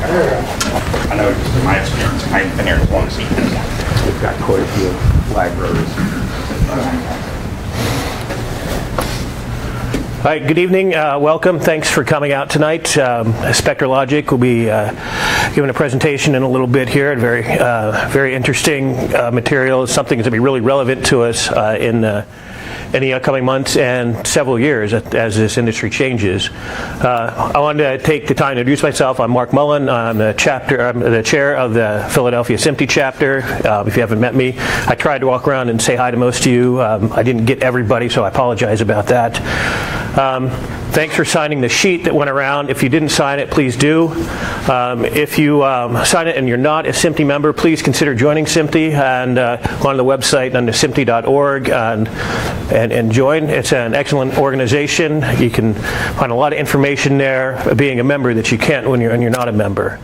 I know just in my experience, I haven't been here as long as he has. We've got quite a few libraries. Hi, good evening. Welcome. Thanks for coming out tonight. Spectra Logic will be giving a presentation in a little bit here. Very interesting material. It's something that's going to be really relevant to us in the upcoming months and several years as this industry changes. I wanted to take the time to introduce myself. I'm Mark Mullen. I'm the chair of the Philadelphia SMPTE chapter. If you haven't met me, I tried to walk around and say hi to most of you. I didn't get everybody, so I apologize about that. Thanks for signing the sheet that went around. If you didn't sign it, please do. If you sign it and you're not a SMPTE member, please consider joining SMPTE and go on the website under SMPTE.org and join. It's an excellent organization. You can find a lot of information there being a member that you can't when you're not a member.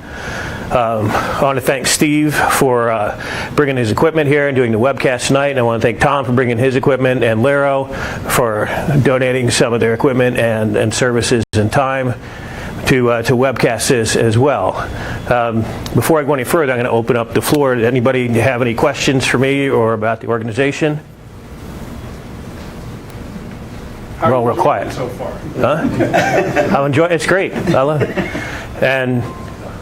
I want to thank Steve for bringing his equipment here and doing the webcast tonight. And I want to thank Tom for bringing his equipment and Lero for donating some of their equipment and services and time to webcast this as well. Before I go any further, I'm going to open up the floor. Does anybody have any questions for me or about the organization? We're all real quiet. So far? Huh? I'll enjoy it. It's great. I love it. And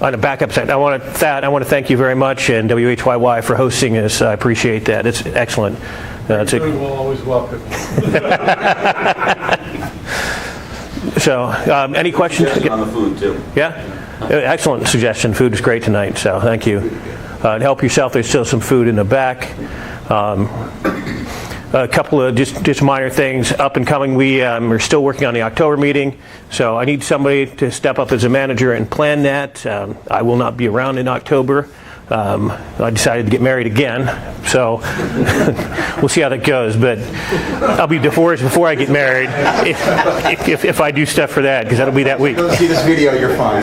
on the backup side, I want to thank you very much, and WHYY for hosting this. I appreciate that. It's excellent. We'll always welcome. So, any questions? On the food too. Yeah, excellent suggestion. Food is great tonight, so thank you. Help yourself. There's still some food in the back. A couple of just minor things up and coming. We're still working on the October meeting, so I need somebody to step up as a manager and plan that. I will not be around in October. I decided to get married again, so we'll see how that goes. But I'll be divorced before I get married if I do stuff for that, because that'll be that week. Don't see this video, you're fine.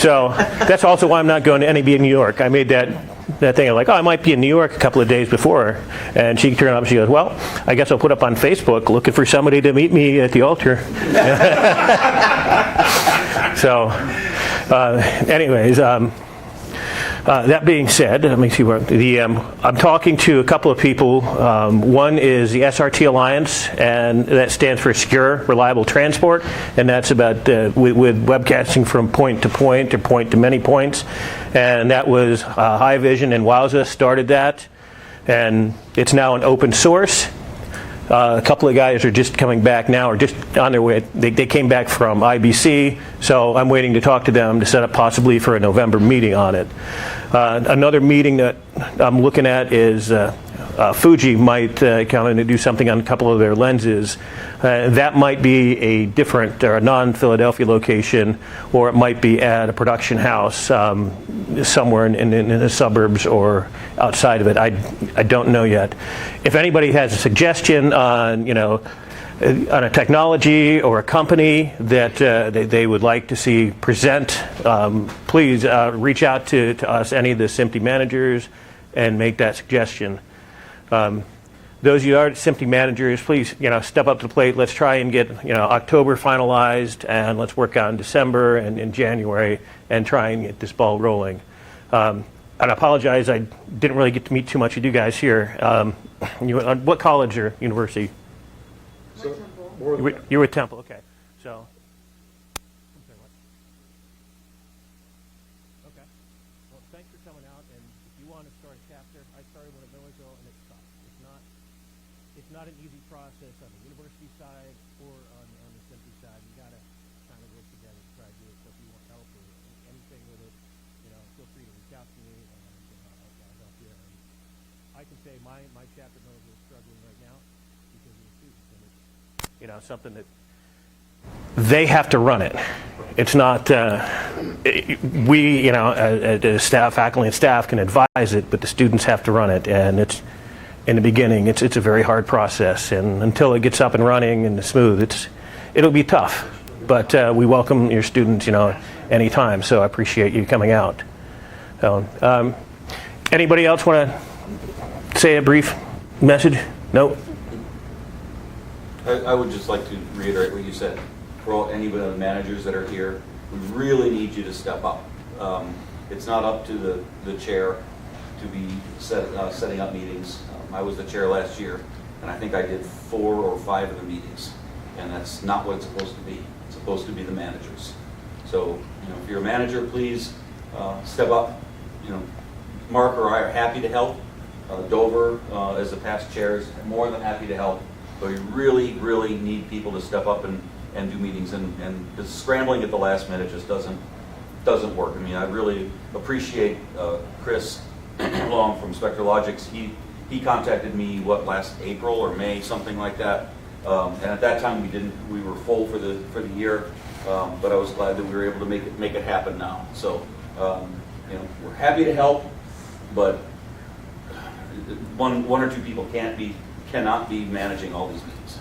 So that's also why I'm not going to NAB in New York. I made that thing of like, I might be in New York a couple of days before. And she turned up and she goes, well, I guess I'll put up on Facebook looking for somebody to meet me at the altar. So, anyways, that being said, let me see where I'm talking to a couple of people. One is the SRT Alliance, and that stands for Secure Reliable Transport, and that's about with webcasting from point to point or point to many points. And that was High Vision and Wowza started that, and it's now an open source. A couple of guys are just coming back now, or just on their way. They came back from IBC, so I'm waiting to talk to them to set up possibly for a November meeting on it. Another meeting that I'm looking at is Fuji might come in and do something on a couple of their lenses. That might be a different or a non-Philadelphia location, or it might be at a production house somewhere in the suburbs or outside of it. I don't know yet. If anybody has a suggestion on on a technology or a company that they would like to see present, please reach out to us, any of the SMPTE managers, and make that suggestion. Those of you who are SMPTE managers, please step up to the plate. Let's try and get October finalized, and let's work on December and January and try and get this ball rolling. And I apologize, I didn't really get to meet too much of you guys here. What college or university? You're with Temple, okay. So, okay. Well, thanks for coming out. And if you want to start a chapter, I started one at Millersville, and it's tough. It's not an easy process on the university side or on the SMPTE side. You got to kind of work together to try to do it. So if you want help or anything with it, feel free to reach out to me, and I'll help you. And I can say my chapter at Millersville is struggling right now because of the students, and it's something that they have to run it. It's not we as staff, faculty and staff can advise it, but the students have to run it. And it's in the beginning, it's a very hard process, and until it gets up and running and smooth, it'll be tough. But we welcome your students, anytime. So I appreciate you coming out. So, anybody else want to say a brief message? No. I would just like to reiterate what you said. For any of the managers that are here, we really need you to step up. It's not up to the chair to be setting up meetings. I was the chair last year, and I think I did 4 or 5 of the meetings, and that's not what it's supposed to be. It's supposed to be the managers. So, if you're a manager, please step up. Mark or I are happy to help. Dover, as the past chair, is more than happy to help. But we really, really need people to step up and do meetings. And the scrambling at the last minute just doesn't work. I mean, I really appreciate Chris Long from Spectra Logic. He contacted me last April or May, something like that. And at that time we were full for the year. But I was glad that we were able to make it happen now. So we're happy to help, but one or two people cannot be managing all these meetings.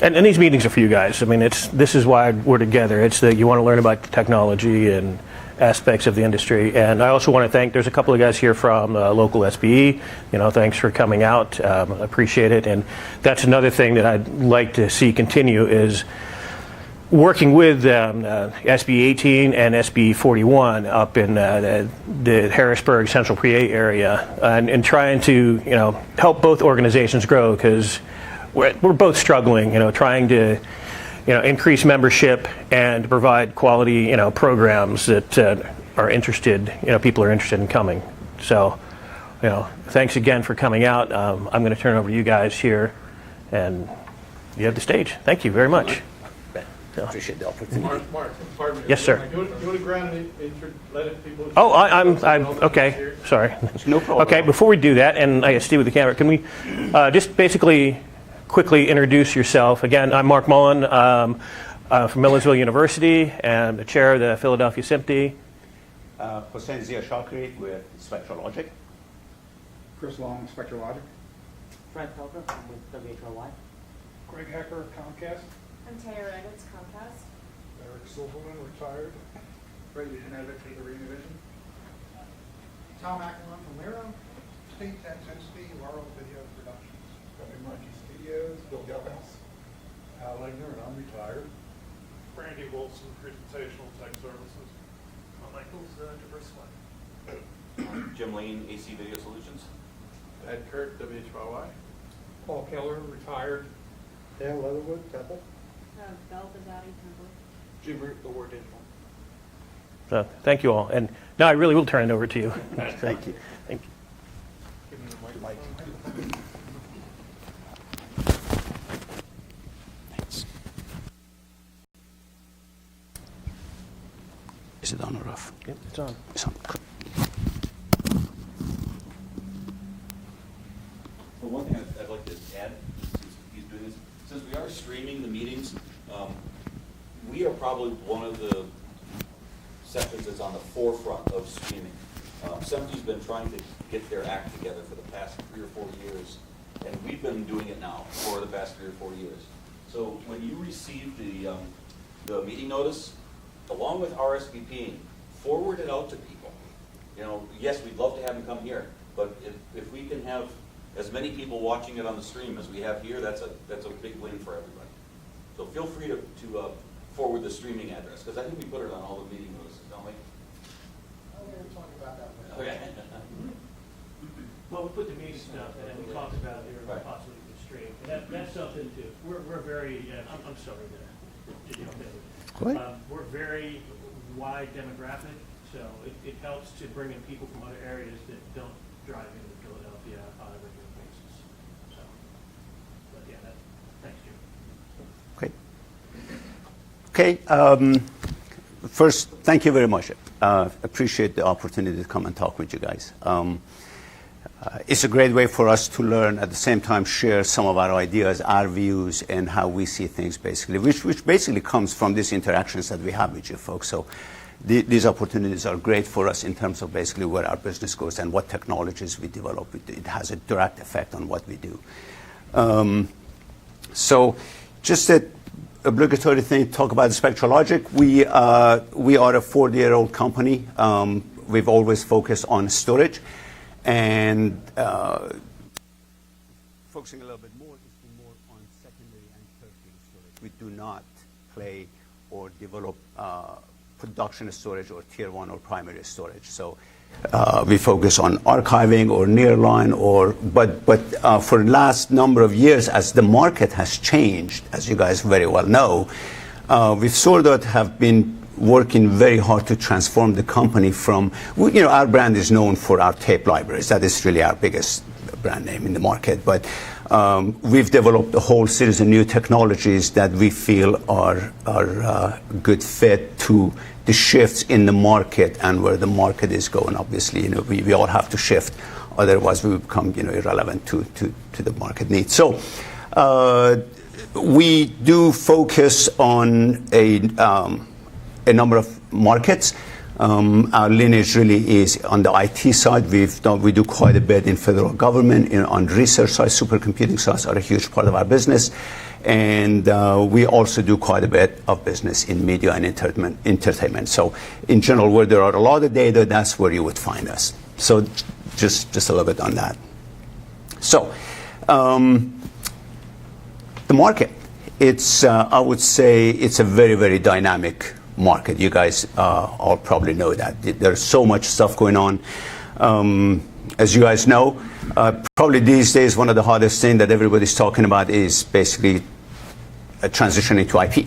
And these meetings are for you guys. I mean, this is why we're together. It's that you want to learn about the technology and aspects of the industry. And I also want to thank, there's a couple of guys here from local SPE. Thanks for coming out. Appreciate it. And that's another thing that I'd like to see continue is working with SB 18 and SB 41 up in the Harrisburg, Central PA area, and trying to help both organizations grow, because we're both struggling, trying to increase membership and provide quality programs that are interested, people are interested in coming. So thanks again for coming out. I'm going to turn over to you guys here, and you have the stage. Thank you very much. Appreciate the opportunity. Mark, pardon me. Yes, sir. Do you want to grant let people? Oh, I'm okay. Sorry. No problem. Okay, before we do that, and I guess Steve with the camera, can we just basically quickly introduce yourself? Again, I'm Mark Mullen from Millersville University and the chair of the Philadelphia SMPTE. Hossein ZiaShakeri with Spectra Logic. Chris Long, Spectra Logic. Fred Pilgrim, I'm with WHRY. Greg Hecker, Comcast. I'm Taya Rabbits, Comcast. Eric Silverman, retired. Brady Genetic for the Reunivision. Tom Ackerman from Miro. Steve Tanzinski, Laurel Video Productions. WMIG Studios, Bill Gellhouse. Al Egner, and I'm retired. Randy Wilson, Presentational Tech Services. Michael's Diversified. Jim Lane, AC Video Solutions. Ed Kirk, WHRY. Paul Keller, retired. Dan Leatherwood, Temple. Belle Bazzotti, Temple. Jim Root, The War Digital. So thank you all. And now I really will turn it over to you. Thank you. Thank you. Give me the microphone. Is it on or off? Yep, it's on. It's on. Well, one thing I'd like to add, since he's doing this, since we are streaming the meetings, we are probably one of the sections that's on the forefront of streaming. SMPTE's been trying to get their act together for the past 3 or 4 years, and we've been doing it now for the past 3 or 4 years. So when you receive the meeting notice, along with RSVPing, forward it out to people. Yes, we'd love to have them come here, but if we can have as many people watching it on the stream as we have here, that's a big win for everybody. So feel free to forward the streaming address, because I think we put it on all the meeting notices, don't we? Oh, we were talking about that one. Okay. Well, we put the meeting stuff, and then we talked about there possibly the stream. And that's something too. We're very. I'm sorry to jump in. We're very wide demographic, so it helps to bring in people from other areas that don't drive into Philadelphia on a regular basis. So, but yeah, thanks, Jim. Okay. First, thank you very much. Appreciate the opportunity to come and talk with you guys. It's a great way for us to learn, at the same time share some of our ideas, our views, and how we see things, basically, which basically comes from these interactions that we have with you folks. So these opportunities are great for us in terms of basically where our business goes and what technologies we develop. It has a direct effect on what we do. So just a obligatory thing to talk about Spectra Logic. We are a 40-year-old company. We've always focused on storage, and focusing a little bit more on secondary and tertiary storage. We do not play or develop production storage or tier 1 or primary storage. So we focus on archiving or nearline, but for the last number of years, as the market has changed, as you guys very well know, we sort of have been working very hard to transform the company from, our brand is known for our tape libraries. That is really our biggest brand name in the market. But we've developed a whole series of new technologies that we feel are a good fit to the shifts in the market and where the market is going. Obviously, we all have to shift, otherwise we become irrelevant to the market needs. So we do focus on a number of markets. Our lineage really is on the IT side. We do quite a bit in federal government, on research side, supercomputing sides are a huge part of our business. And we also do quite a bit of business in media and entertainment. So in general, where there are a lot of data, that's where you would find us. So just a little bit on that. So the market, I would say it's a very, very dynamic market. You guys all probably know that. There's so much stuff going on. As you guys know, probably these days one of the hardest things that everybody's talking about is basically a transition into IP.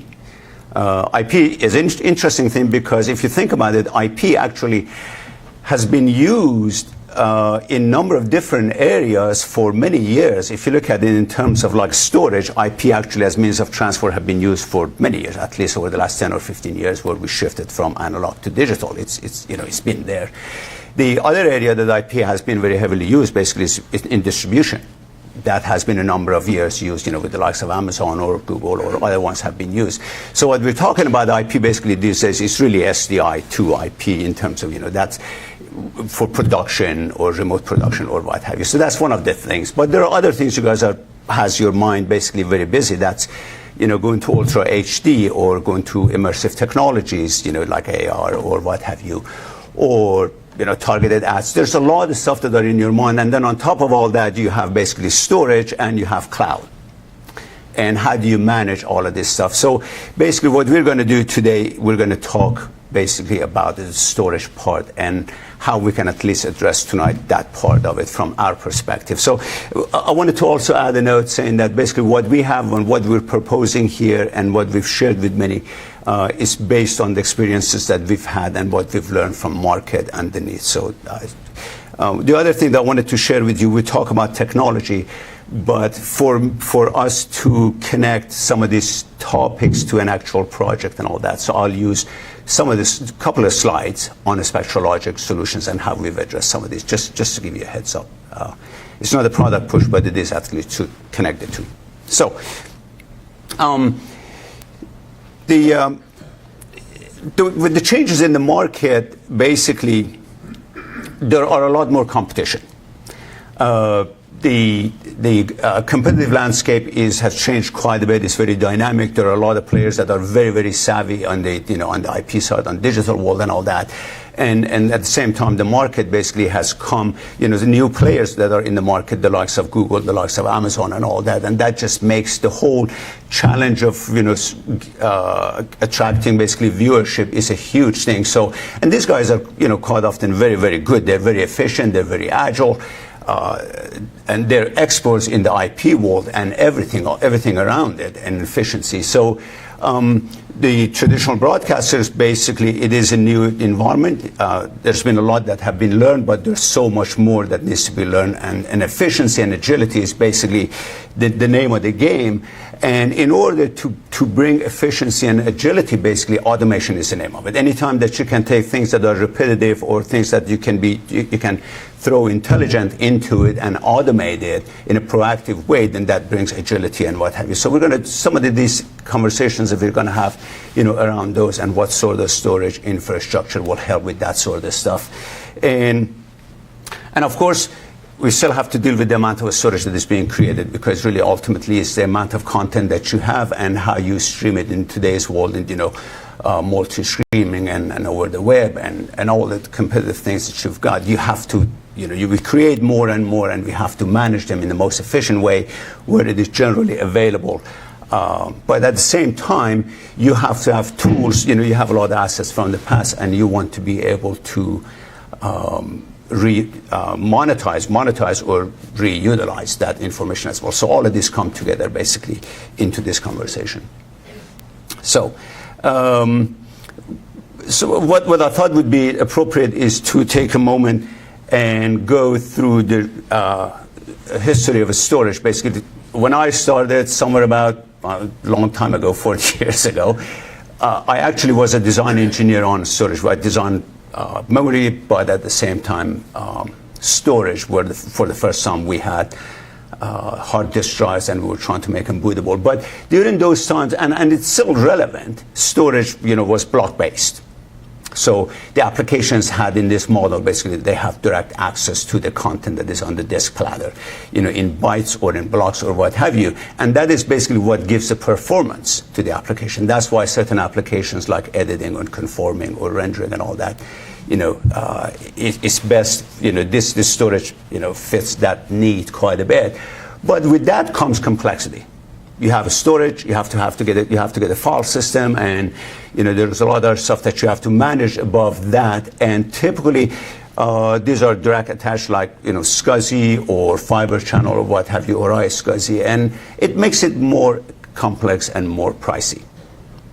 IP is an interesting thing because if you think about it, IP actually has been used in a number of different areas for many years. If you look at it in terms of like storage, IP actually as means of transfer have been used for many years, at least over the last 10 or 15 years, where we shifted from analog to digital. It's been there. The other area that IP has been very heavily used basically is in distribution. That has been a number of years used, with the likes of Amazon or Google or other ones have been used. So what we're talking about IP basically these days is really SDI to IP in terms of, that's for production or remote production or what have you. So that's one of the things. But there are other things you guys has your mind basically very busy. That's, going to Ultra HD or going to immersive technologies, like AR or what have you, or targeted ads. There's a lot of stuff that are in your mind. And then on top of all that, you have basically storage and you have cloud. And how do you manage all of this stuff? So basically what we're going to do today, we're going to talk basically about the storage part and how we can at least address tonight that part of it from our perspective. So I wanted to also add a note saying that basically what we have and what we're proposing here and what we've shared with many is based on the experiences that we've had and what we've learned from market and the needs. So the other thing that I wanted to share with you, we talk about technology, but for us to connect some of these topics to an actual project and all that, so I'll use some of this, couple of slides on the Spectra Logic solutions and how we've addressed some of these, just to give you a heads up. It's not a product push, but it is actually to connect the two. So with the changes in the market, basically, there are a lot more competition. The competitive landscape has changed quite a bit. It's very dynamic. There are a lot of players that are very, very savvy on the on the IP side, on digital world, and all that. And at the same time, the market basically has come. The new players that are in the market, the likes of Google, the likes of Amazon, and all that. And that just makes the whole challenge of attracting basically viewership is a huge thing. So, and these guys are quite often very, very good. They're very efficient. They're very agile. And they're experts in the IP world and everything around it and efficiency. So the traditional broadcasters, basically, it is a new environment. There's been a lot that have been learned, but there's so much more that needs to be learned. And efficiency and agility is basically the name of the game. And in order to bring efficiency and agility, basically, automation is the name of it. Anytime that you can take things that are repetitive or things that you can throw intelligent into it and automate it in a proactive way, then that brings agility and what have you. So we're going to, some of these conversations that we're going to have, around those and what sort of storage infrastructure will help with that sort of stuff. And of course, we still have to deal with the amount of storage that is being created, because really ultimately it's the amount of content that you have and how you stream it in today's world, and multi-streaming and over the web and all the competitive things that you've got. You have to, we create more and more, and we have to manage them in the most efficient way where it is generally available But at the same time, you have to have tools. You have a lot of assets from the past, and you want to be able to monetize or reutilize that information as well. So all of these come together basically into this conversation. So, what I thought would be appropriate is to take a moment and go through the history of storage. Basically, when I started somewhere about a long time ago, 40 years ago, I actually was a design engineer on storage. I designed memory, but at the same time, storage, where for the first time we had hard disk drives, and we were trying to make them bootable. But during those times, and it's still relevant, storage, was block-based. So the applications had in this model, basically, they have direct access to the content that is on the disk platter, in bytes or in blocks or what have you. And that is basically what gives the performance to the application. That's why certain applications like editing or conforming or rendering and all that, it's best, this storage, fits that need quite a bit. But with that comes complexity. You have a storage, you have to get a file system, and there's a lot of other stuff that you have to manage above that. And typically, these are direct attached, like SCSI or Fiber Channel or what have you, or iSCSI, and it makes it more complex and more pricey.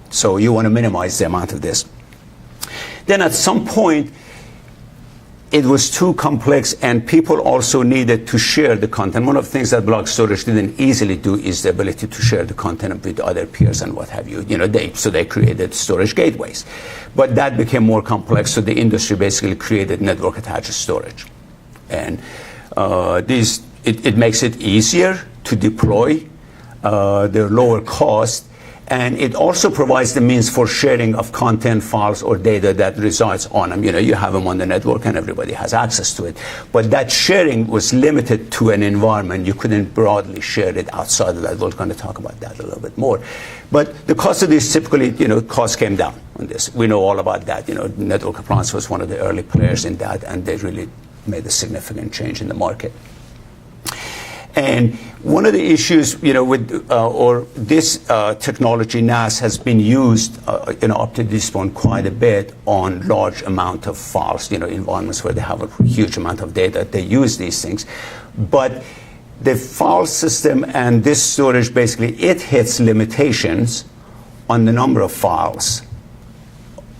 So you want to minimize the amount of this. Then at some point, it was too complex, and people also needed to share the content. One of the things that block storage didn't easily do is the ability to share the content with other peers and what have you. So they created storage gateways. But that became more complex, so the industry basically created network-attached storage. And it makes it easier to deploy, they're lower cost, and it also provides the means for sharing of content, files, or data that resides on them. You have them on the network and everybody has access to it. But that sharing was limited to an environment. You couldn't broadly share it outside of that. We're going to talk about that a little bit more. But the cost of this typically, cost came down on this. We know all about that. Network Appliance was one of the early players in that, and they really made a significant change in the market. And one of the issues, with this technology, NAS, has been used, up to this point quite a bit on large amount of files, environments where they have a huge amount of data. They use these things, but the file system and this storage, basically, it hits limitations on the number of files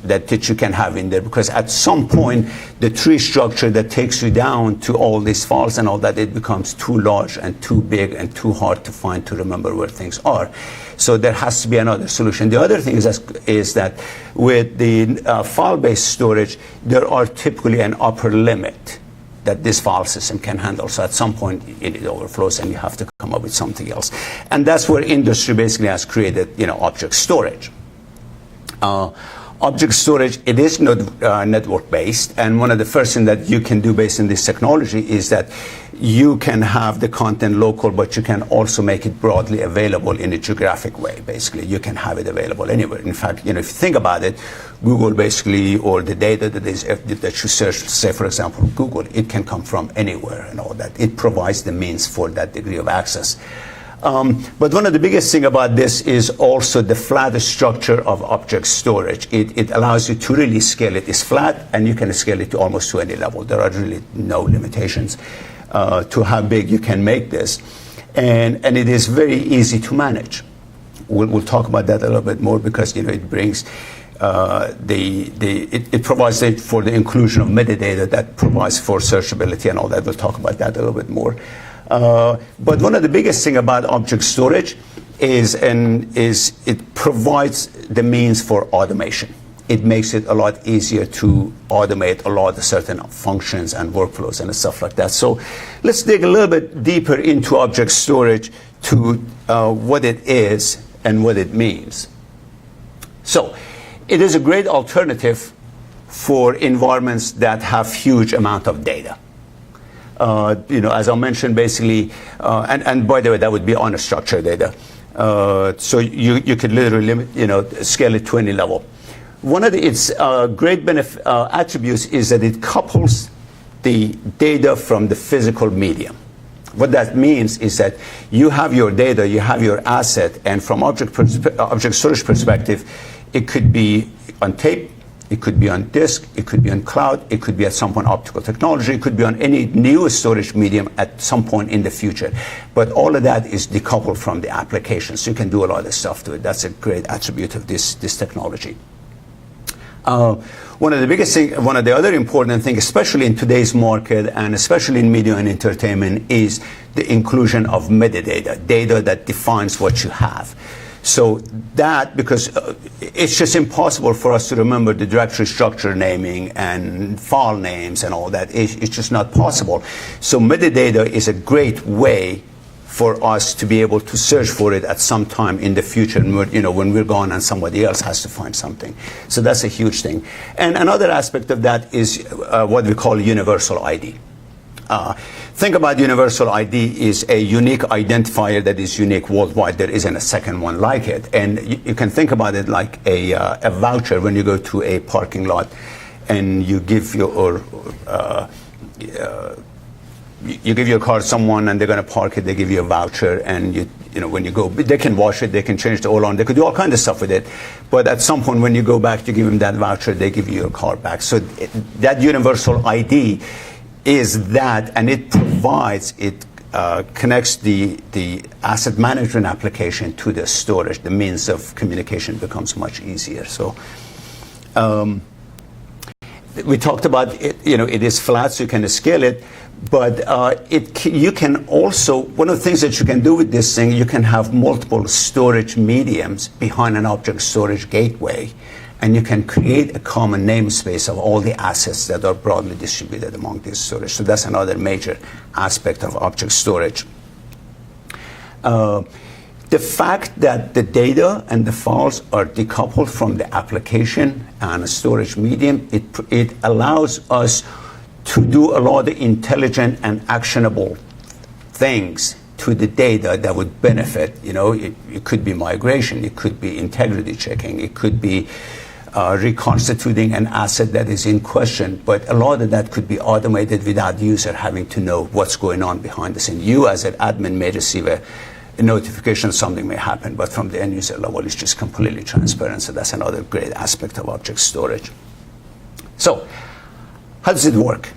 that you can have in there, because at some point the tree structure that takes you down to all these files and all that, it becomes too large and too big and too hard to find, to remember where things are. So there has to be another solution. The other thing is that with the file-based storage, there are typically an upper limit that this file system can handle. So at some point it overflows and you have to come up with something else. And that's where industry basically has created, object storage. Object storage, it is not network-based, and one of the first things that you can do based on this technology is that you can have the content local, but you can also make it broadly available in a geographic way. Basically, you can have it available anywhere. In fact, if you think about it, Google basically, or the data that you search, say for example, Google, it can come from anywhere and all that. It provides the means for that degree of access. But one of the biggest thing about this is also the flat structure of object storage. It allows you to really scale it. It's flat, and you can scale it to almost to any level. There are really no limitations to how big you can make this. And it is very easy to manage. We'll talk about that a little bit more, because it brings it provides for the inclusion of metadata that provides for searchability and all that. We'll talk about that a little bit more. But one of the biggest thing about object storage is it provides the means for automation. It makes it a lot easier to automate a lot of certain functions and workflows and stuff like that. So let's dig a little bit deeper into object storage, to what it is and what it means. So it is a great alternative for environments that have huge amount of data. As I mentioned, basically, and by the way, that would be unstructured data. So you could literally scale it to any level. One of its great attributes is that it couples the data from the physical medium. What that means is that you have your data, you have your asset, and from object storage perspective, it could be on tape, it could be on disk, it could be on cloud, it could be at some point optical technology, it could be on any new storage medium at some point in the future. But all of that is decoupled from the application, so you can do a lot of stuff to it. That's a great attribute of this technology. One of the other important things, especially in today's market and especially in media and entertainment, is the inclusion of metadata, data that defines what you have. So that, because it's just impossible for us to remember the directory structure naming and file names and all that. It's just not possible. So metadata is a great way for us to be able to search for it at some time in the future, when we're gone and somebody else has to find something. So that's a huge thing. And another aspect of that is what we call universal ID. Think about universal ID is a unique identifier that is unique worldwide. There isn't a second one like it. And you can think about it like a voucher when you go to a parking lot and you give your car to someone and they're going to park it, they give you a voucher, and when you go, they can wash it, they can change the oil on, they could do all kinds of stuff with it. But at some point when you go back to give them that voucher, they give you your car back. So that universal ID is that, and it provides, it connects the asset management application to the storage. The means of communication becomes much easier. So we talked about it, it is flat, so you can scale it. But you can also, one of the things that you can do with this thing, you can have multiple storage mediums behind an object storage gateway, and you can create a common namespace of all the assets that are broadly distributed among these storage. So that's another major aspect of object storage. The fact that the data and the files are decoupled from the application and a storage medium, it allows us to do a lot of intelligent and actionable things to the data that would benefit. It could be migration, it could be integrity checking, it could be reconstituting an asset that is in question. But a lot of that could be automated without the user having to know what's going on behind the scene. You as an admin may receive a notification something may happen, but from the end user level, it's just completely transparent. So that's another great aspect of object storage. So how does it work?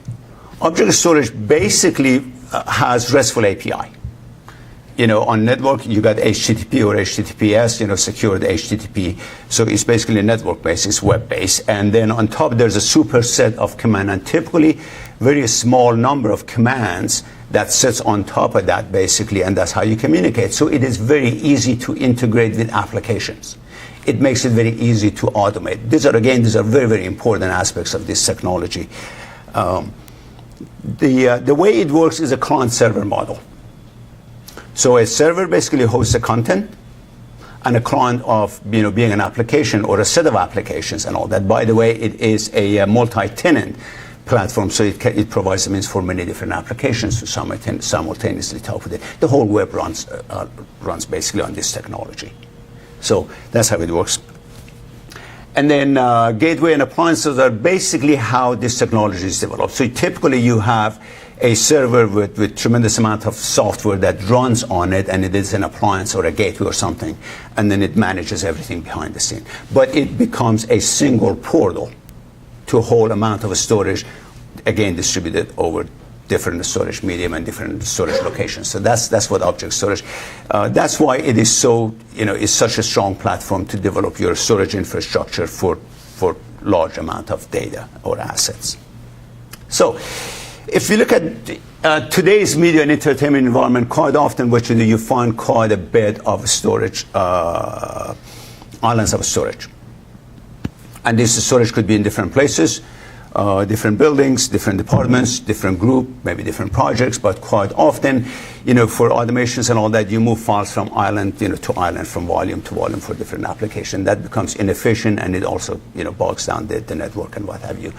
Object storage basically has RESTful API. On network, you got HTTP or HTTPS, secured HTTP. So it's basically network-based, it's web-based. And then on top, there's a superset of command, and typically very small number of commands that sits on top of that, basically, and that's how you communicate. So it is very easy to integrate with applications. It makes it very easy to automate. These are very, very important aspects of this technology. The way it works is a client-server model. So a server basically hosts the content, and a client of being an application or a set of applications and all that. By the way, it is a multi-tenant platform, so it provides the means for many different applications to simultaneously talk with it. The whole web runs basically on this technology. So that's how it works. And then gateway and appliances are basically how this technology is developed. So typically you have a server with tremendous amount of software that runs on it, and it is an appliance or a gateway or something, and then it manages everything behind the scene. But it becomes a single portal to a whole amount of storage, again distributed over different storage medium and different storage locations. So that's what object storage. That's why it is so, it's such a strong platform to develop your storage infrastructure for large amount of data or assets. So if you look at today's media and entertainment environment, quite often what you do, you find quite a bit of storage, islands of storage. And this storage could be in different places, different buildings, different departments, different group, maybe different projects, but quite often, for automations and all that, you move files from island, to island, from volume to volume for different applications. That becomes inefficient, and it also, bogs down the network and what have you.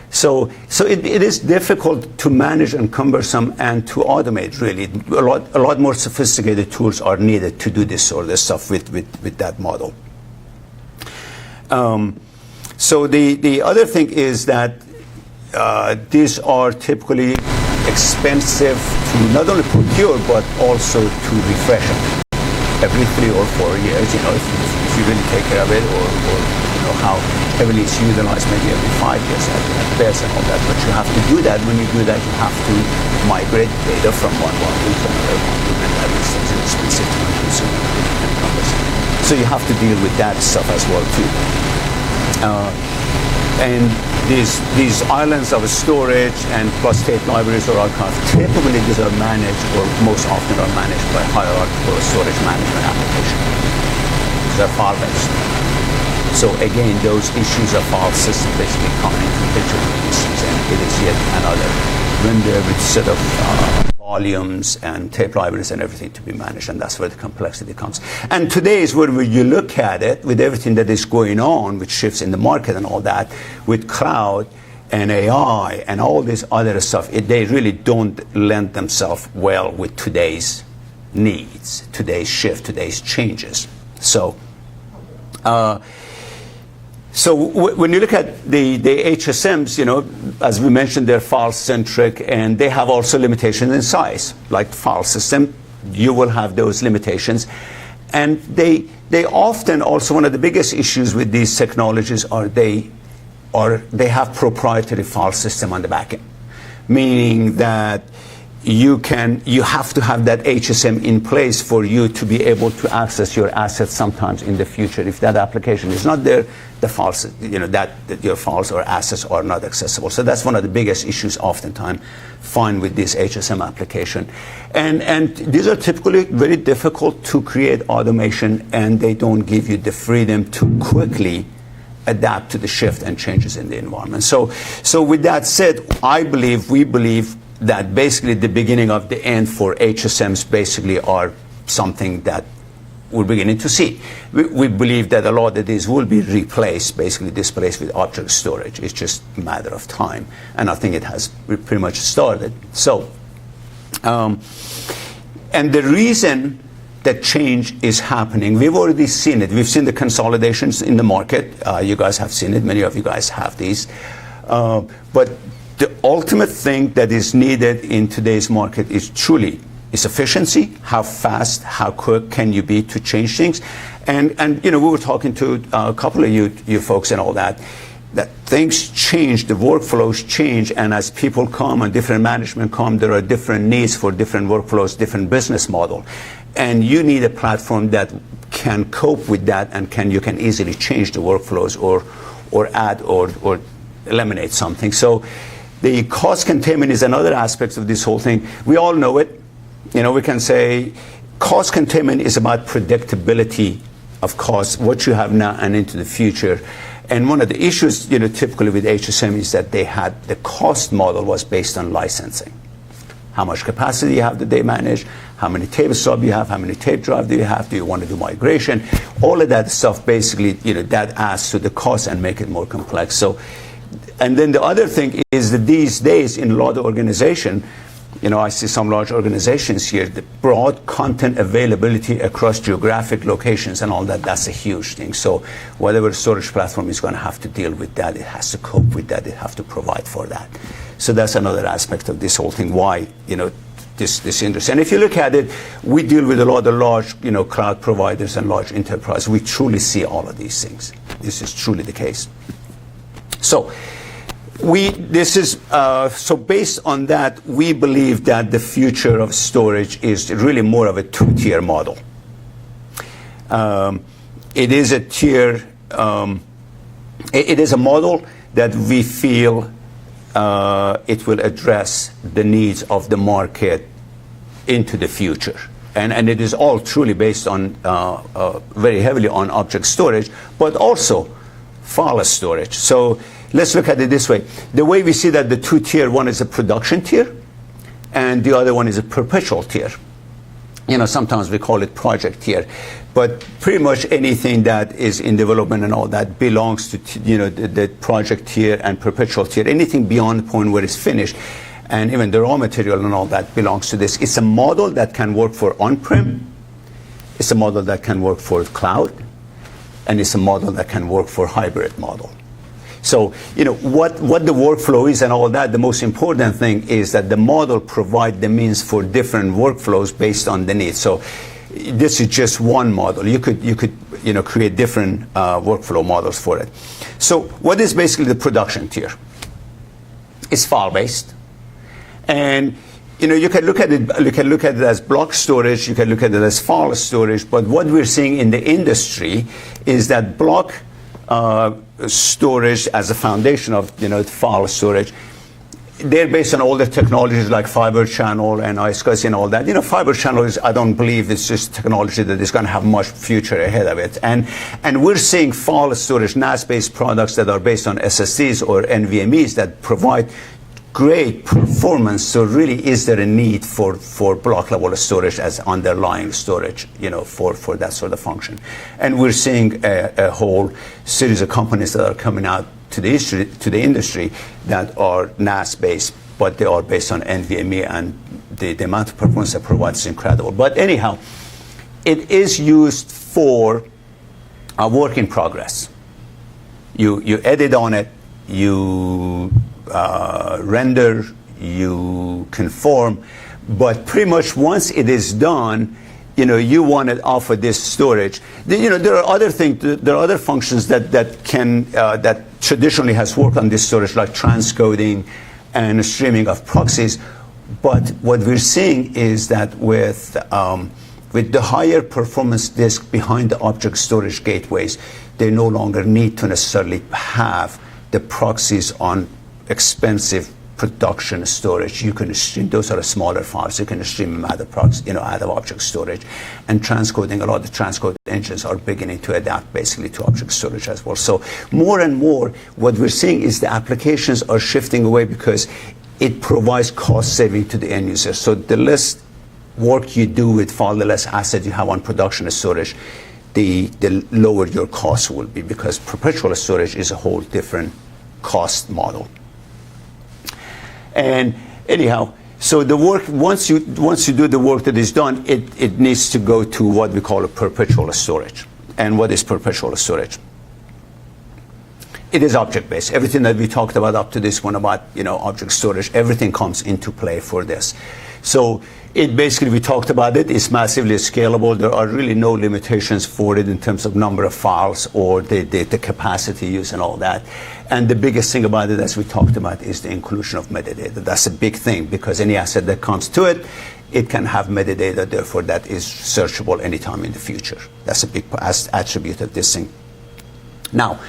So it is difficult to manage and cumbersome and to automate, really. A lot more sophisticated tools are needed to do this sort of stuff with that model. So the other thing is that these are typically expensive to not only procure but also to refresh it every 3 or 4 years. If you really take care of it, or how heavily it's utilized, maybe every 5 years at best and all that. But you have to do that. When you do that, you have to migrate data from one module to another module, and that is expensive to consume and cumbersome. So you have to deal with that stuff as well too. And these islands of storage and plus tape libraries or archives, typically these are managed, or most often are managed by hierarchical storage management application. These are file-based. So again, those issues of file system basically come into the picture with these things, and it is yet another vendor with set of volumes and tape libraries and everything to be managed, and that's where the complexity comes. And today is where you look at it with everything that is going on, with shifts in the market and all that, with cloud and AI and all this other stuff, they really don't lend themselves well with today's needs, today's shift, today's changes. So when you look at the HSMs, as we mentioned, they're file-centric, and they have also limitations in size. Like file system, you will have those limitations. And they often also, one of the biggest issues with these technologies are they have proprietary file system on the back end, meaning that you have to have that HSM in place for you to be able to access your assets sometimes in the future. If that application is not there, the files, that your files or assets are not accessible. So that's one of the biggest issues oftentimes find with this HSM application. And these are typically very difficult to create automation, and they don't give you the freedom to quickly adapt to the shift and changes in the environment. So with that said, we believe that basically the beginning of the end for HSMs basically are something that we're beginning to see. We believe that a lot of these will be basically displaced with object storage. It's just a matter of time, and I think it has pretty much started. So, and the reason that change is happening, we've already seen it. We've seen the consolidations in the market. You guys have seen it. Many of you guys have these. But the ultimate thing that is needed in today's market is truly efficiency. How fast, how quick can you be to change things? And we were talking to a couple of you folks and all that things change, the workflows change, and as people come and different management come, there are different needs for different workflows, different business model. And you need a platform that can cope with that, and you can easily change the workflows or add or eliminate something. So the cost containment is another aspect of this whole thing. We all know it. We can say cost containment is about predictability of cost, what you have now and into the future. And one of the issues, typically with HSM is that the cost model was based on licensing. How much capacity you have that they manage, how many tape stubs you have, how many tape drives do you have, do you want to do migration? All of that stuff basically, that adds to the cost and make it more complex. So, and then the other thing is that these days in a lot of organizations, I see some large organizations here, the broad content availability across geographic locations and all that, that's a huge thing. So whatever storage platform is going to have to deal with that, it has to cope with that, it has to provide for that. So that's another aspect of this whole thing, why, this industry. And if you look at it, we deal with a lot of large, cloud providers and large enterprise. We truly see all of these things. This is truly the case. So so based on that, we believe that the future of storage is really more of a two-tier model. It is a tier. It is a model that we feel it will address the needs of the market into the future, and it is all truly based on very heavily on object storage, but also file storage. So let's look at it this way. The way we see that the two-tier, one is a production tier, and the other one is a perpetual tier. Sometimes we call it project tier, but pretty much anything that is in development and all that belongs to, the project tier and perpetual tier. Anything beyond the point where it's finished, and even the raw material and all that belongs to this. It's a model that can work for on-prem. It's a model that can work for cloud, and it's a model that can work for hybrid model. So, what the workflow is and all that, the most important thing is that the model provides the means for different workflows based on the needs. So, this is just one model. You could create different workflow models for it. So, what is basically the production tier? It's file-based, and you can look at it as block storage. You can look at it as file storage. But what we're seeing in the industry is that block storage as a foundation of file storage, they're based on all the technologies like fiber channel and iSCSI and all that. Fiber channel I don't believe it's just technology that is going to have much future ahead of it. And we're seeing file storage NAS-based products that are based on SSDs or NVMEs that provide great performance. So really, is there a need for block level storage as underlying storage, for that sort of function? And we're seeing a whole series of companies that are coming out to the industry that are NAS based, but they are based on NVMe, and the amount of performance that provides is incredible. But anyhow, it is used for a work in progress. You edit on it, you render, you conform, but pretty much once it is done, you want it off of this storage. There are other things. There are other functions that traditionally has worked on this storage, like transcoding and streaming of proxies. But what we're seeing is that with the higher performance disk behind the object storage gateways, they no longer need to necessarily have the proxies on expensive production storage. You can stream, those are smaller files. You can stream them out of out of object storage. And transcoding, a lot of the transcode engines are beginning to adapt basically to object storage as well. So more and more, what we're seeing is the applications are shifting away because it provides cost saving to the end user. So the less work you do with file, the less asset you have on production storage, the lower your cost will be, because perpetual storage is a whole different cost model. And anyhow, so the work, once you do the work that is done, it needs to go to what we call a perpetual storage. And what is perpetual storage? It is object-based. Everything that we talked about up to this one about object storage, everything comes into play for this. So it basically, we talked about it, it's massively scalable. There are really no limitations for it in terms of number of files or the capacity use and all that. And the biggest thing about it, as we talked about, is the inclusion of metadata. That's a big thing, because any asset that comes to it, it can have metadata, therefore that is searchable anytime in the future. That's a big attribute of this thing. Now,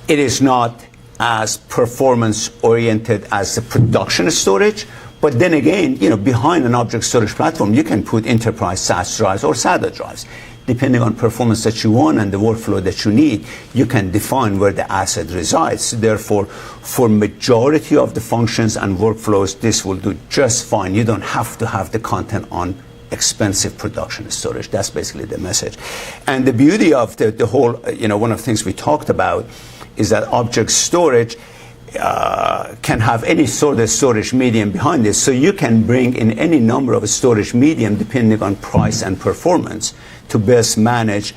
it is not as performance-oriented as the production storage, but then again, behind an object storage platform, you can put enterprise SAS drives or SATA drives. Depending on performance that you want and the workflow that you need, you can define where the asset resides. Therefore, for majority of the functions and workflows, this will do just fine. You don't have to have the content on expensive production storage. That's basically the message. And the beauty of the whole, one of the things we talked about is that object storage can have any sort of storage medium behind this. So you can bring in any number of storage medium depending on price and performance to best manage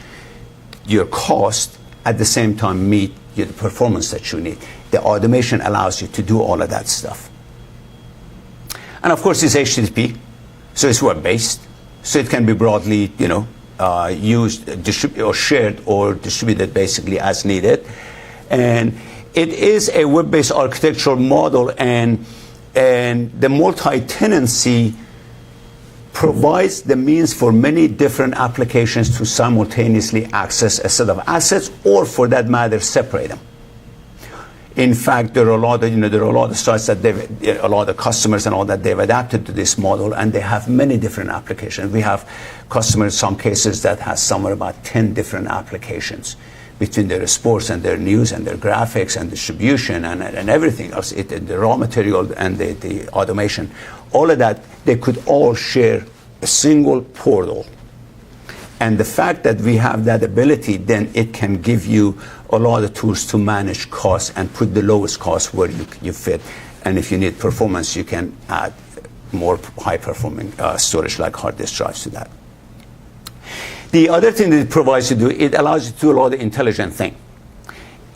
your cost, at the same time meet the performance that you need. The automation allows you to do all of that stuff. And of course, it's HTTP, so it's web-based, so it can be broadly, used, or shared or distributed basically as needed. And it is a web-based architectural model, and the multi-tenancy provides the means for many different applications to simultaneously access a set of assets, or for that matter, separate them. In fact, there are a lot of sites that a lot of customers and all that, they've adapted to this model, and they have many different applications. We have customers in some cases that has somewhere about 10 different applications between their sports and their news and their graphics and distribution and everything else, the raw material and the automation. All of that, they could all share a single portal. And the fact that we have that ability, then it can give you a lot of tools to manage costs and put the lowest cost where you fit. And if you need performance, you can add more high-performing storage like hard disk drives to that. The other thing that it provides you to do, it allows you to do a lot of intelligent thing.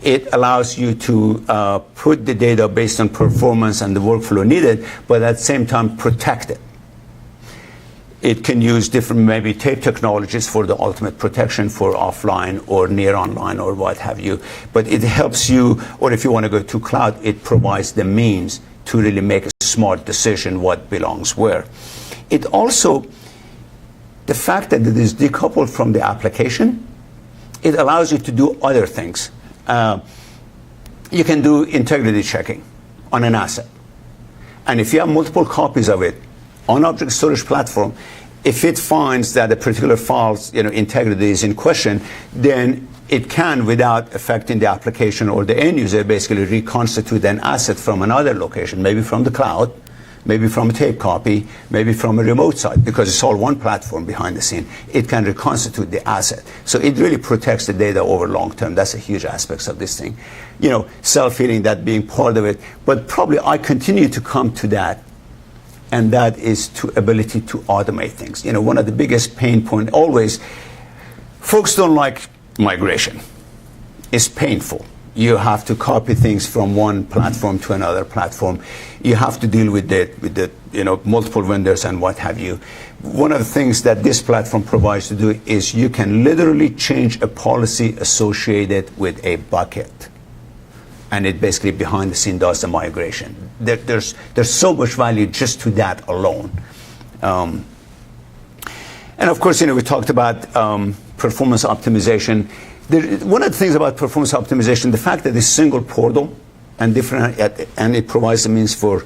it allows you to put the data based on performance and the workflow needed, but at the same time protect it. It can use different maybe tape technologies for the ultimate protection for offline or near online or what have you. But it helps you, or if you want to go to cloud, it provides the means to really make a smart decision what belongs where. It also, the fact that it is decoupled from the application, it allows you to do other things. You can do integrity checking on an asset. And if you have multiple copies of it on object storage platform, if it finds that a particular file's integrity is in question, then it can, without affecting the application or the end user, basically reconstitute an asset from another location, maybe from the cloud, maybe from a tape copy, maybe from a remote site, because it's all one platform behind the scene. It can reconstitute the asset. So it really protects the data over long term. That's a huge aspect of this thing. Self-healing, that being part of it. But probably I continue to come to that, and that is to ability to automate things. One of the biggest pain point always, folks don't like migration. It's painful. You have to copy things from one platform to another platform. You have to deal with the multiple vendors and what have you. One of the things that this platform provides to do is you can literally change a policy associated with a bucket, and it basically behind the scene does the migration. There's so much value just to that alone. And of course, we talked about performance optimization. One of the things about performance optimization, the fact that it's single portal and it provides the means for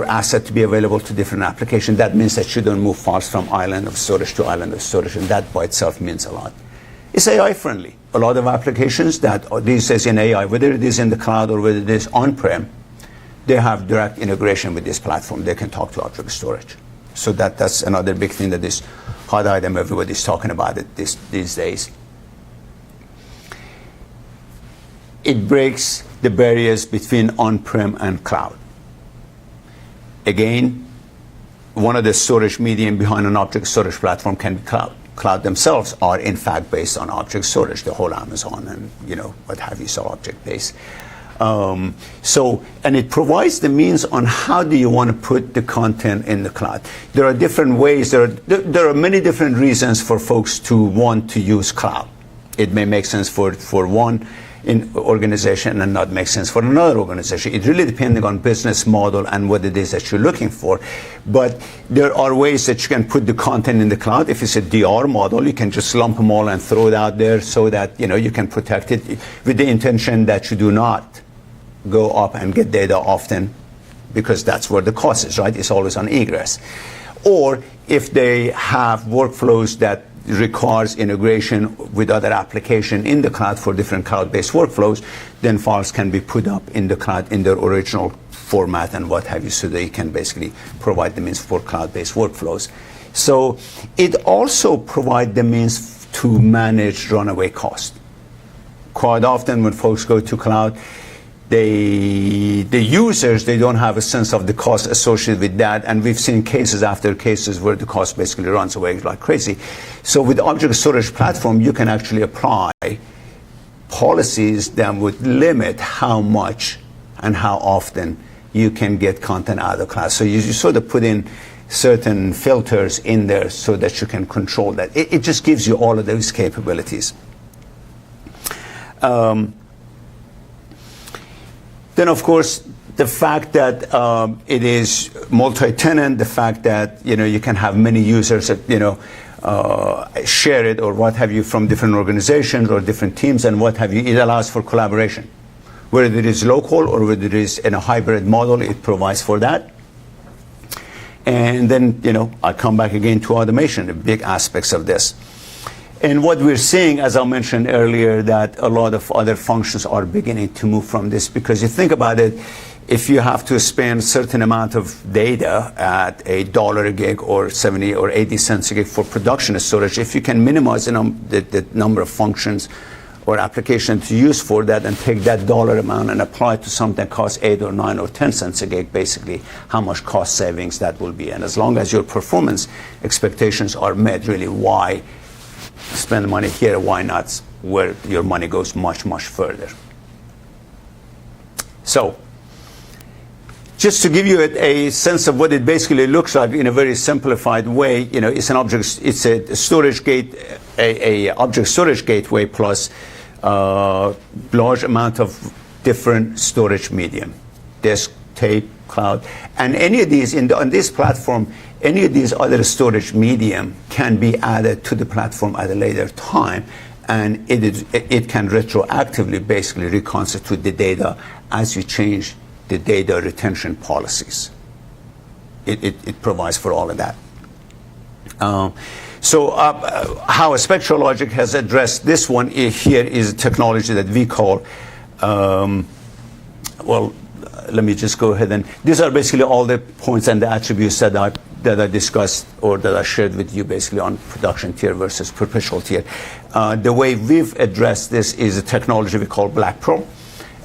asset to be available to different applications, that means that you don't move files from island of storage to island of storage, and that by itself means a lot. It's AI friendly. A lot of applications that these days in AI, whether it is in the cloud or whether it is on-prem, they have direct integration with this platform. They can talk to object storage. So that's another big thing that is hot item. Everybody's talking about it these days. It breaks the barriers between on-prem and cloud. Again, one of the storage medium behind an object storage platform can be cloud. Cloud themselves are in fact based on object storage. The whole Amazon and what have you is all object based. And it provides the means on how do you want to put the content in the cloud. There are different ways. There are many different reasons for folks to want to use cloud. It may make sense for one organization and not make sense for another organization. It really depends on business model and what it is that you're looking for. But there are ways that you can put the content in the cloud. If it's a DR model, you can just lump them all and throw it out there so that you can protect it with the intention that you do not go up and get data often, because that's where the cost is, right? It's always on egress. Or if they have workflows that requires integration with other application in the cloud for different cloud-based workflows, then files can be put up in the cloud in their original format and what have you, so they can basically provide the means for cloud-based workflows. So it also provides the means to manage runaway cost. Quite often when folks go to cloud, the users, they don't have a sense of the cost associated with that, and we've seen cases after cases where the cost basically runs away like crazy. So with the object storage platform, you can actually apply policies that would limit how much and how often you can get content out of the cloud. So you sort of put in certain filters in there so that you can control that. It just gives you all of those capabilities. Then, of course, the fact that it is multi-tenant, the fact that you can have many users that share it or what have you from different organizations or different teams and what have you, it allows for collaboration. Whether it is local or whether it is in a hybrid model, it provides for that. And then, I come back again to automation, the big aspects of this. And what we're seeing, as I mentioned earlier, that a lot of other functions are beginning to move from this, because you think about it, if you have to spend a certain amount of data at $1 a gig or 70 or 80 cents a gig for production storage, if you can minimize the number of functions or applications to use for that and take that dollar amount and apply it to something that costs 8 or 9 or 10 cents a gig, basically how much cost savings that will be. And as long as your performance expectations are met, really, why spend money here? Why not where your money goes much, much further? So, just to give you a sense of what it basically looks like in a very simplified way, it's an object, it's a storage gate, a object storage gateway plus large amount of different storage medium, disk, tape, cloud, and any of these on this platform, any of these other storage medium can be added to the platform at a later time, and it can retroactively basically reconstitute the data as you change the data retention policies. It provides for all of that. So how Spectra Logic has addressed this one here is a technology that we call, let me just go ahead and, these are basically all the points and the attributes that I discussed or that I shared with you basically on production tier versus perpetual tier. The way we've addressed this is a technology we call Black Pearl.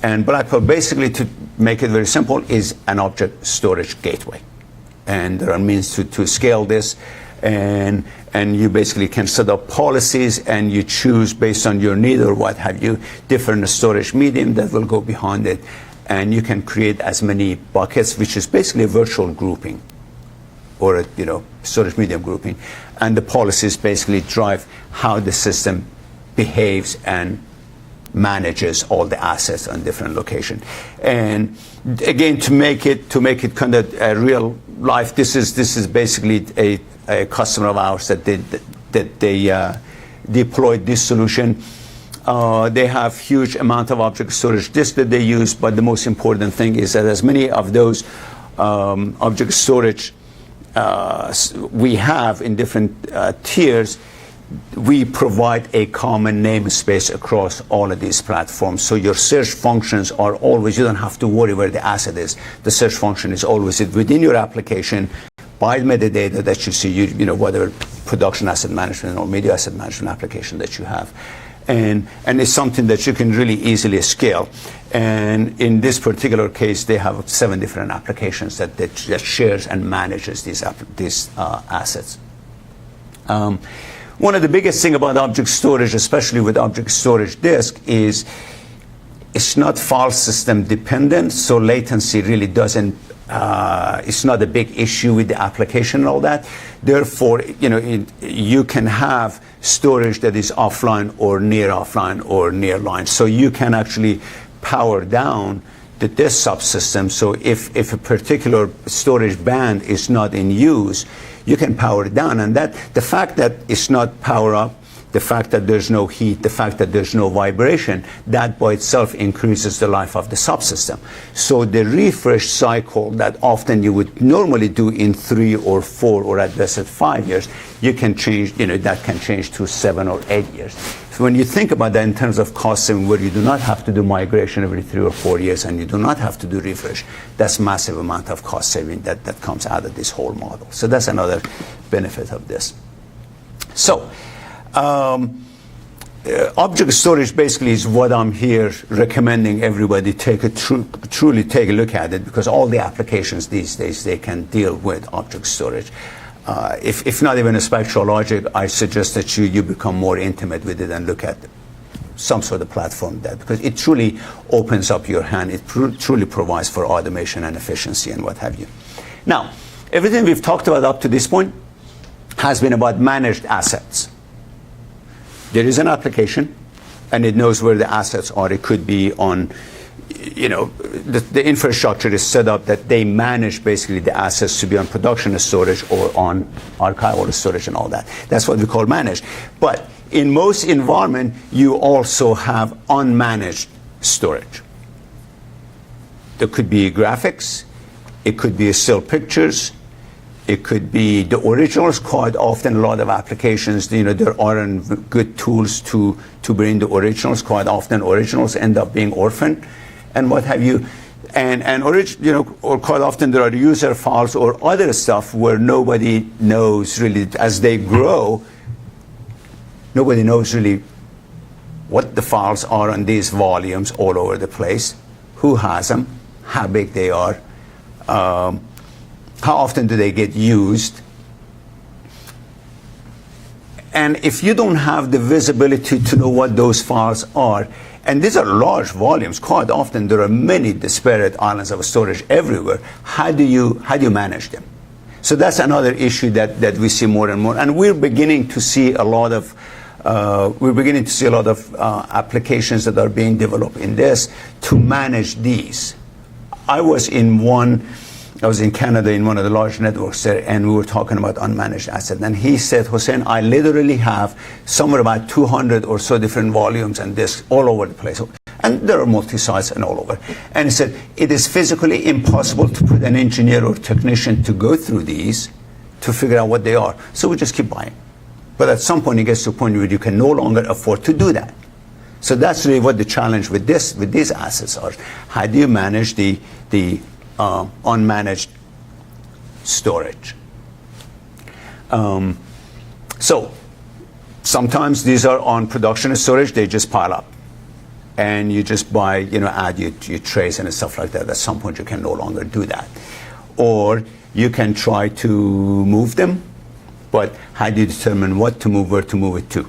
And Black Pearl, basically, to make it very simple, is an object storage gateway. And there are means to scale this. And you basically can set up policies and you choose based on your need or what have you, different storage medium that will go behind it. And you can create as many buckets, which is basically a virtual grouping or a storage medium grouping. And the policies basically drive how the system behaves and manages all the assets on different location. And again, to make it kind of a real life, this is basically a customer of ours that they deployed this solution. They have huge amount of object storage disks that they use, but the most important thing is that as many of those object storage we have in different tiers, we provide a common namespace across all of these platforms. So your search functions are always, you don't have to worry where the asset is. The search function is always within your application by metadata that you see, whatever production asset management or media asset management application that you have. And it's something that you can really easily scale. And in this particular case, they have 7 different applications that shares and manages these assets. One of the biggest thing about object storage, especially with object storage disk, is it's not file system dependent, so latency really doesn't, it's not a big issue with the application and all that. Therefore, you can have storage that is offline or near offline or near line. So you can actually power down the disk subsystem. So if a particular storage band is not in use, you can power it down. And that the fact that it's not power up, the fact that there's no heat, the fact that there's no vibration, that by itself increases the life of the subsystem. So the refresh cycle that often you would normally do in 3 or 4 or at best at 5 years, you can change, that can change to 7 or 8 years. So when you think about that in terms of cost saving, where you do not have to do migration every 3 or 4 years and you do not have to do refresh, that's massive amount of cost saving that comes out of this whole model. So that's another benefit of this. So object storage basically is what I'm here recommending everybody truly take a look at it, because all the applications these days, they can deal with object storage. If not even a Spectra Logic, I suggest that you become more intimate with it and look at some sort of platform because it truly opens up your hand. It truly provides for automation and efficiency and what have you. Now, everything we've talked about up to this point has been about managed assets. There is an application, and it knows where the assets are. It could be on, the infrastructure is set up that they manage basically the assets to be on production storage or on archival storage and all that. That's what we call managed. But in most environments, you also have unmanaged storage. There could be graphics. It could be still pictures. It could be the originals. Quite often, a lot of applications, there aren't good tools to bring the originals. Quite often, originals end up being orphaned, and what have you. Or quite often there are user files or other stuff where nobody knows really as they grow. Nobody knows really what the files are on these volumes all over the place, who has them, how big they are. How often do they get used? And if you don't have the visibility to know what those files are, And these are large volumes. Quite often there are many disparate islands of storage everywhere. How do you manage them? So that's another issue that we see more and more. And we're beginning to see a lot of applications that are being developed in this to manage these. I was in Canada in one of the large networks there, and we were talking about unmanaged assets. And he said, Hossein, I literally have somewhere about 200 or so different volumes and disks all over the place. And there are multi-sites and all over. And he said, it is physically impossible to put an engineer or technician to go through these to figure out what they are. So we just keep buying. But at some point it gets to a point where you can no longer afford to do that. So that's really what the challenge with these assets are. How do you manage the unmanaged storage? So sometimes these are on production storage, they just pile up. And you just buy, add your trays and stuff like that. At some point you can no longer do that. Or you can try to move them, but how do you determine what to move, where to move it to,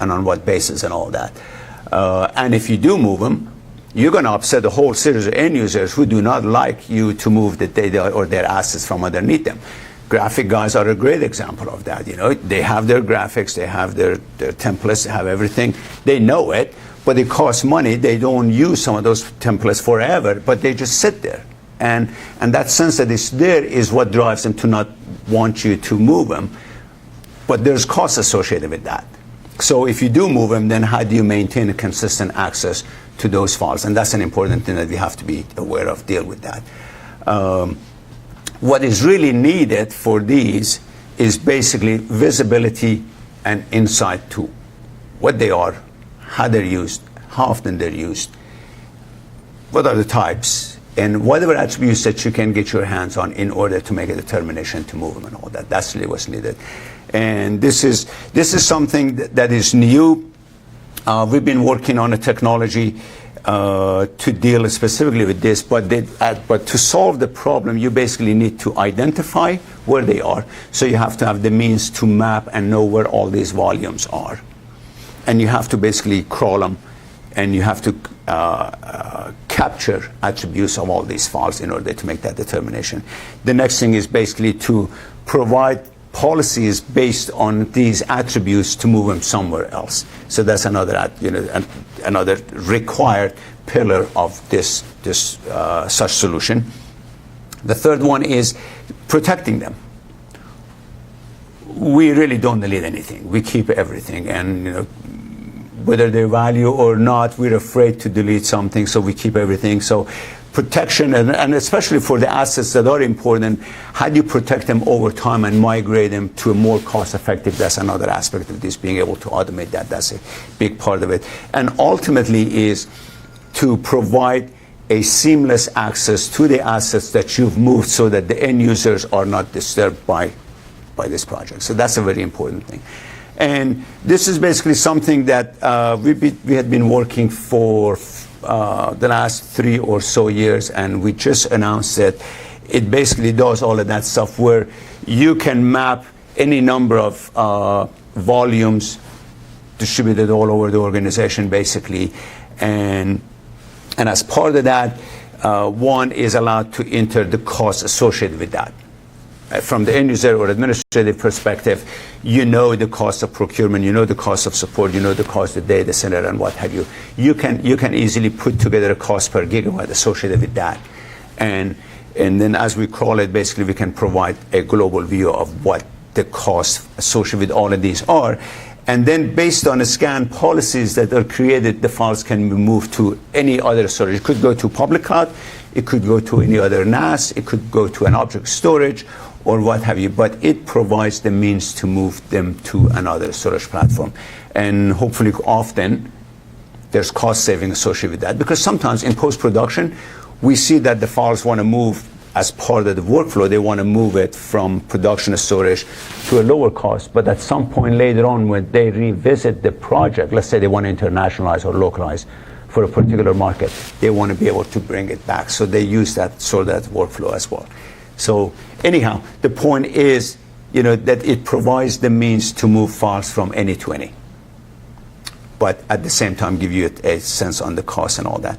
and on what basis and all that? And if you do move them, you're going to upset a whole series of end users who do not like you to move the data or their assets from underneath them. Graphic guys are a great example of that. They have their graphics, they have their templates, they have everything. They know it, but it costs money. They don't use some of those templates forever, but they just sit there. And that sense that it's there is what drives them to not want you to move them. But there's costs associated with that. So if you do move them, then how do you maintain a consistent access to those files? And that's an important thing that we have to be aware of, deal with that. What is really needed for these is basically visibility and insight to what they are, how they're used, how often they're used, what are the types, and whatever attributes that you can get your hands on in order to make a determination to move them and all that. That's really what's needed. And this is something that is new. We've been working on a technology to deal specifically with this, but to solve the problem, you basically need to identify where they are. So you have to have the means to map and know where all these volumes are. And you have to basically crawl them, and you have to capture attributes of all these files in order to make that determination. The next thing is basically to provide policies based on these attributes to move them somewhere else. So that's another required pillar of this such solution. The third one is protecting them. We really don't delete anything. We keep everything, and whether they value or not, we're afraid to delete something, so we keep everything. So protection, and especially for the assets that are important, how do you protect them over time and migrate them to a more cost-effective? That's another aspect of this, being able to automate that. That's a big part of it. And ultimately is to provide a seamless access to the assets that you've moved so that the end users are not disturbed by this project. So that's a very important thing. And this is basically something that we had been working for the last 3 or so years, and we just announced that it basically does all of that stuff where you can map any number of volumes distributed all over the organization, basically. And as part of that, one is allowed to enter the costs associated with that. From the end user or administrative perspective, you know the cost of procurement, you know the cost of support, you know the cost of data center and what have you. You can easily put together a cost per gigabyte associated with that. And then as we crawl it, basically we can provide a global view of what the costs associated with all of these are. And then based on the scan policies that are created, the files can be moved to any other storage. It could go to public cloud, it could go to any other NAS, it could go to an object storage, or what have you, but it provides the means to move them to another storage platform. And hopefully often there's cost saving associated with that, because sometimes in post-production, we see that the files want to move as part of the workflow, they want to move it from production storage to a lower cost, but at some point later on when they revisit the project, let's say they want to internationalize or localize for a particular market, they want to be able to bring it back. So they use that sort of workflow as well. So anyhow, the point is, that it provides the means to move files from any to any. but at the same time give you a sense on the cost and all that.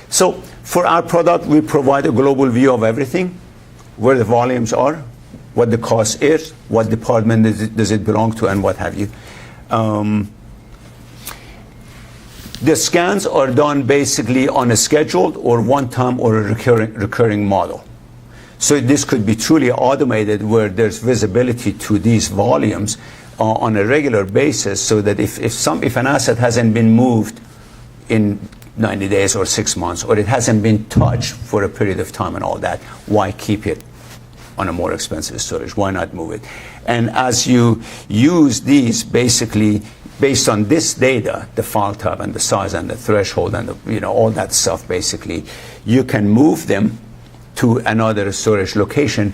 So for our product, we provide a global view of everything, where the volumes are, what the cost is, what department does it belong to, and what have you. The scans are done basically on a scheduled or one-time or a recurring model. So this could be truly automated, where there's visibility to these volumes on a regular basis, so that if an asset hasn't been moved in 90 days or 6 months, or it hasn't been touched for a period of time and all that, why keep it on a more expensive storage? Why not move it? And as you use these, basically based on this data, the file type and the size and the threshold and all that stuff, basically you can move them to another storage location.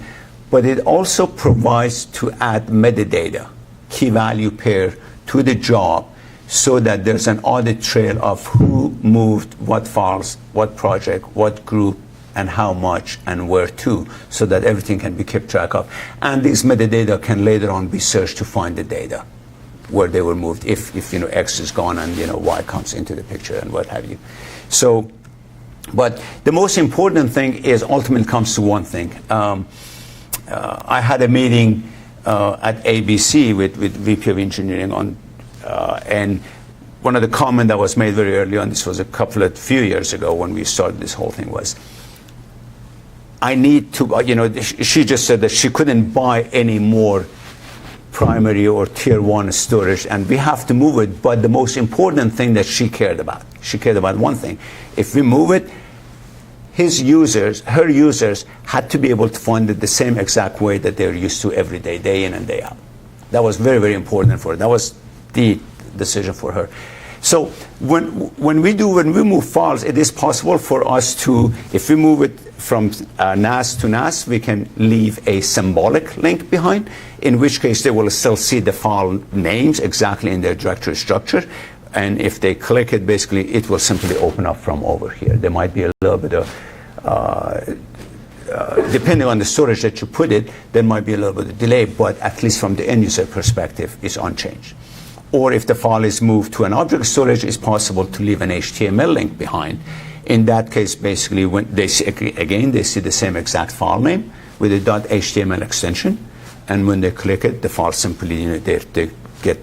But it also provides to add metadata, key value pair, to the job, so that there's an audit trail of who moved what files, what project, what group, and how much and where to, so that everything can be kept track of. And these metadata can later on be searched to find the data where they were moved, if X is gone and Y comes into the picture and what have you. So, but the most important thing is ultimately comes to one thing. I had a meeting at ABC with VP of Engineering and one of the comments that was made very early on, this was a few years ago when we started this whole thing, was, I need to, she just said that she couldn't buy any more primary or tier 1 storage, and we have to move it. But the most important thing that she cared about one thing: if we move it, her users had to be able to find it the same exact way that they're used to every day, day in and day out. That was very, very important for her. That was the decision for her. So when we move files, it is possible for us to, if we move it from NAS to NAS, we can leave a symbolic link behind, in which case they will still see the file names exactly in their directory structure. And if they click it, basically it will simply open up from over here. There might be a little bit of, depending on the storage that you put it, there might be a little bit of delay, but at least from the end user perspective, it's unchanged. Or if the file is moved to an object storage, it's possible to leave an HTML link behind. In that case, basically, when they see, again, they see the same exact file name with a .html extension, and when they click it, the file simply, they get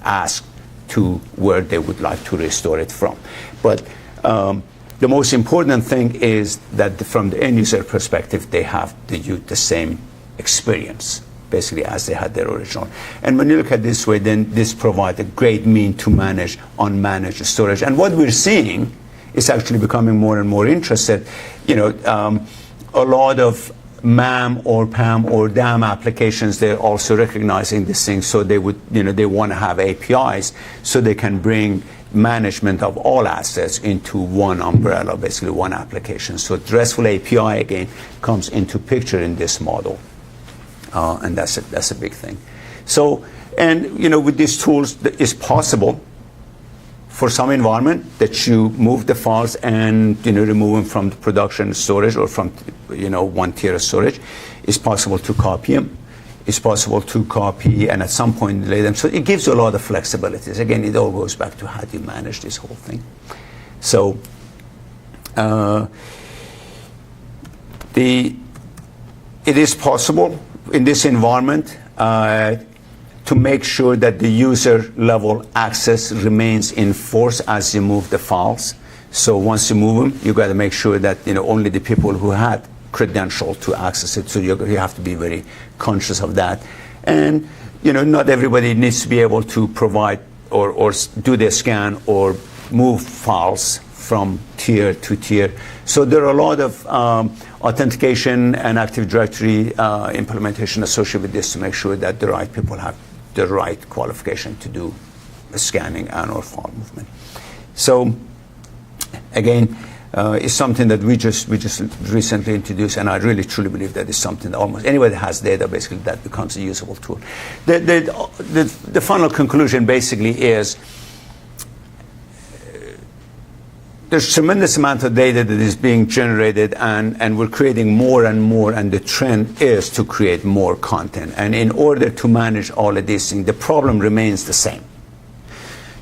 asked to where they would like to restore it from. But the most important thing is that from the end user perspective, they have the same experience, basically, as they had their original. And when you look at it this way, then this provides a great mean to manage unmanaged storage. And what we're seeing is actually becoming more and more interested. A lot of MAM or PAM or DAM applications, they're also recognizing this thing, so they would, they want to have APIs so they can bring management of all assets into one umbrella, basically one application. So RESTful API again comes into picture in this model, and that's a big thing. So, and with these tools, it's possible for some environment that you move the files and remove them from the production storage or from one tier of storage. It's possible to copy them. It's possible to copy and at some point delay them. So it gives you a lot of flexibilities. Again, it all goes back to how do you manage this whole thing. So it is possible in this environment to make sure that the user level access remains in force as you move the files. So once you move them, you got to make sure that only the people who had credential to access it. So you have to be very conscious of that. And not everybody needs to be able to provide or do the scan or move files from tier to tier. So there are a lot of authentication and Active Directory implementation associated with this to make sure that the right people have the right qualification to do scanning and or file movement. So again, it's something that we just recently introduced, and I really truly believe that it's something that almost anybody that has data, basically, that becomes a usable tool. The final conclusion basically is there's a tremendous amount of data that is being generated, and we're creating more and more, and the trend is to create more content. And in order to manage all of these things, the problem remains the same.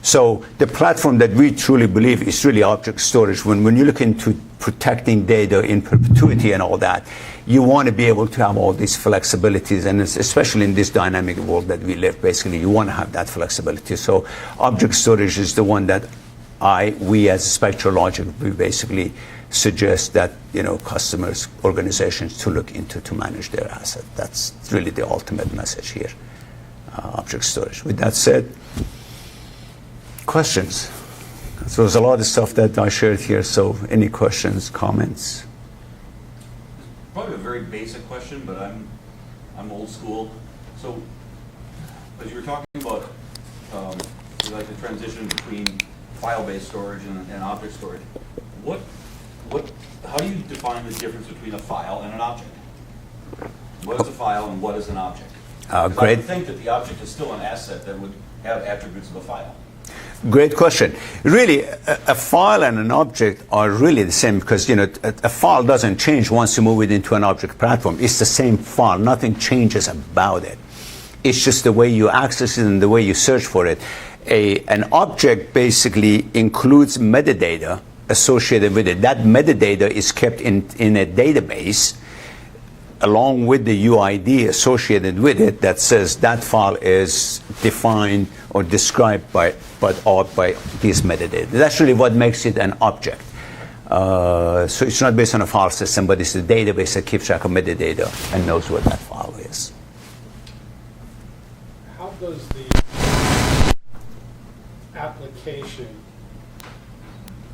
So the platform that we truly believe is really object storage. When you look into protecting data in perpetuity and all that, you want to be able to have all these flexibilities, and especially in this dynamic world that we live, basically, you want to have that flexibility. So object storage is the one that we as Spectra Logic, we basically suggest that customers, organizations to look into to manage their asset. That's really the ultimate message here, object storage. With that said, questions? So there's a lot of stuff that I shared here, so any questions, comments? Probably a very basic question, but I'm old school. So as you were talking about like the transition between file-based storage and object storage, how do you define the difference between a file and an object? What is a file and what is an object? Great. I would think that the object is still an asset that would have attributes of a file. Great question. Really, a file and an object are really the same because, a file doesn't change once you move it into an object platform. It's the same file. Nothing changes about it. It's just the way you access it and the way you search for it. An object basically includes metadata associated with it. That metadata is kept in a database along with the UID associated with it that says that file is defined or described by this metadata. That's really what makes it an object. So it's not based on a file system, but it's a database that keeps track of metadata and knows what that file is. How does the application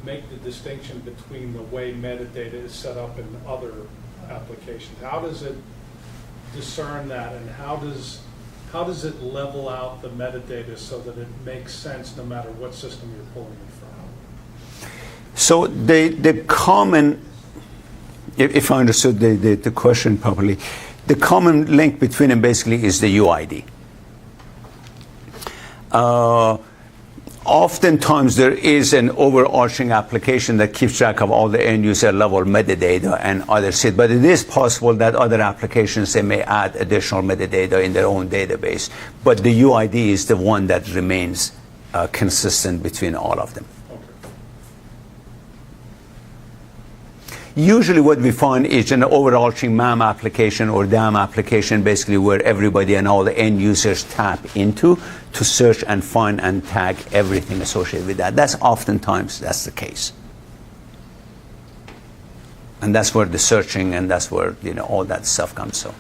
make the distinction between the way metadata is set up in other applications? How does it discern that, and how does it level out the metadata so that it makes sense no matter what system you're pulling it from? So the common, if I understood the question properly, the common link between them basically is the UID. Oftentimes there is an overarching application that keeps track of all the end user level metadata and other shit, but it is possible that other applications, they may add additional metadata in their own database, but the UID is the one that remains consistent between all of them. Usually what we find is an overarching MAM application or DAM application, basically where everybody and all the end users tap into to search and find and tag everything associated with that. That's the case. And that's where the searching and that's where all that stuff comes from.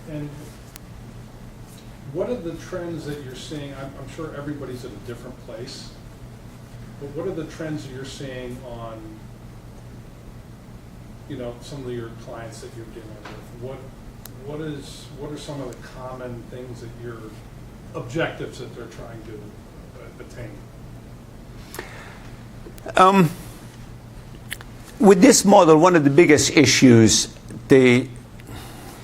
And what are the trends that you're seeing? I'm sure everybody's at a different place, but what are the trends that you're seeing on some of your clients that you're dealing with? What are some of the common things that your objectives that they're trying to attain? With this model, one of the biggest issues, the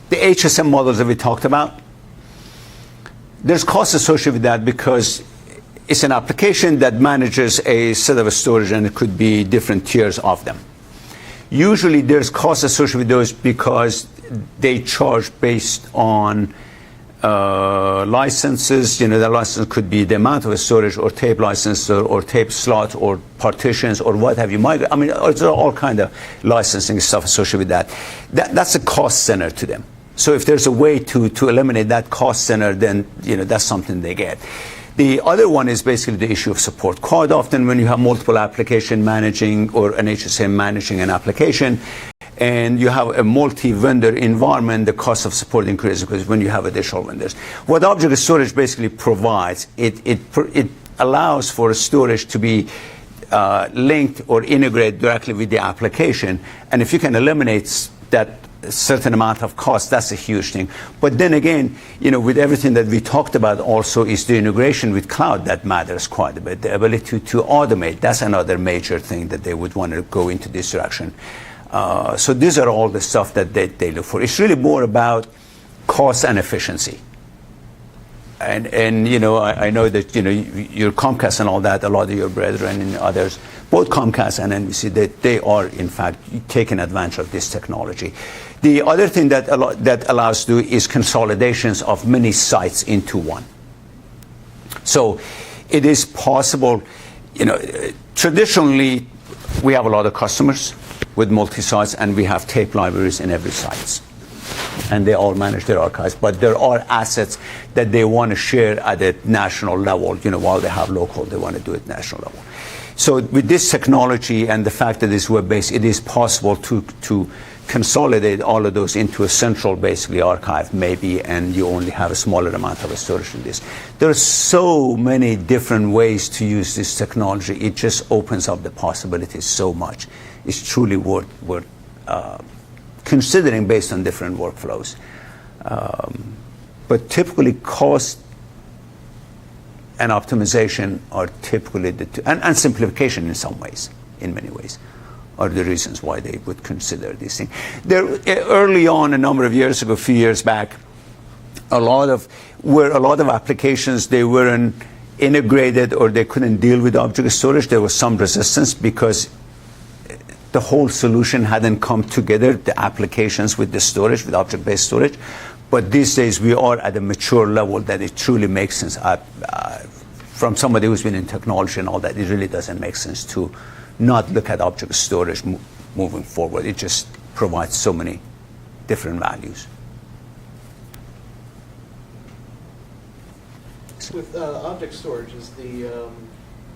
HSM models that we talked about, there's costs associated with that because it's an application that manages a set of storage and it could be different tiers of them. Usually there's costs associated with those because they charge based on licenses. The license could be the amount of storage or tape license or tape slots or partitions or what have you. There's all kind of licensing stuff associated with that. That's a cost center to them. So if there's a way to eliminate that cost center, then that's something they get. The other one is basically the issue of support. Quite often when you have multiple application managing or an HSM managing an application and you have a multi-vendor environment, the cost of support increases because when you have additional vendors. What object storage basically provides, it allows for storage to be linked or integrated directly with the application. And if you can eliminate that certain amount of cost, that's a huge thing. But then again, with everything that we talked about also is the integration with cloud that matters quite a bit. The ability to automate, that's another major thing that they would want to go into this direction. So these are all the stuff that they look for. It's really more about cost and efficiency. And I know that your Comcast and all that, a lot of your brethren and others, both Comcast and NBC, they are in fact taking advantage of this technology. The other thing that allows to do is consolidations of many sites into one. So it is possible, traditionally, we have a lot of customers with multi-sites, and we have tape libraries in every site. And they all manage their archives. But there are assets that they want to share at a national level. While they have local, they want to do it national level. So with this technology and the fact that it's web-based, it is possible to consolidate all of those into a central, basically, archive, maybe, and you only have a smaller amount of storage in this. There are so many different ways to use this technology. It just opens up the possibilities so much. It's truly worth considering based on different workflows. But typically, cost and optimization are typically the two, and simplification in some ways, in many ways, are the reasons why they would consider these things. Early on, a number of years ago, a few years back, a lot of applications, they weren't integrated or they couldn't deal with object storage. There was some resistance because the whole solution hadn't come together, the applications with the storage, with object-based storage. But these days, we are at a mature level that it truly makes sense. From somebody who's been in technology and all that, it really doesn't make sense to not look at object storage moving forward. It just provides so many different values. With object storage, is the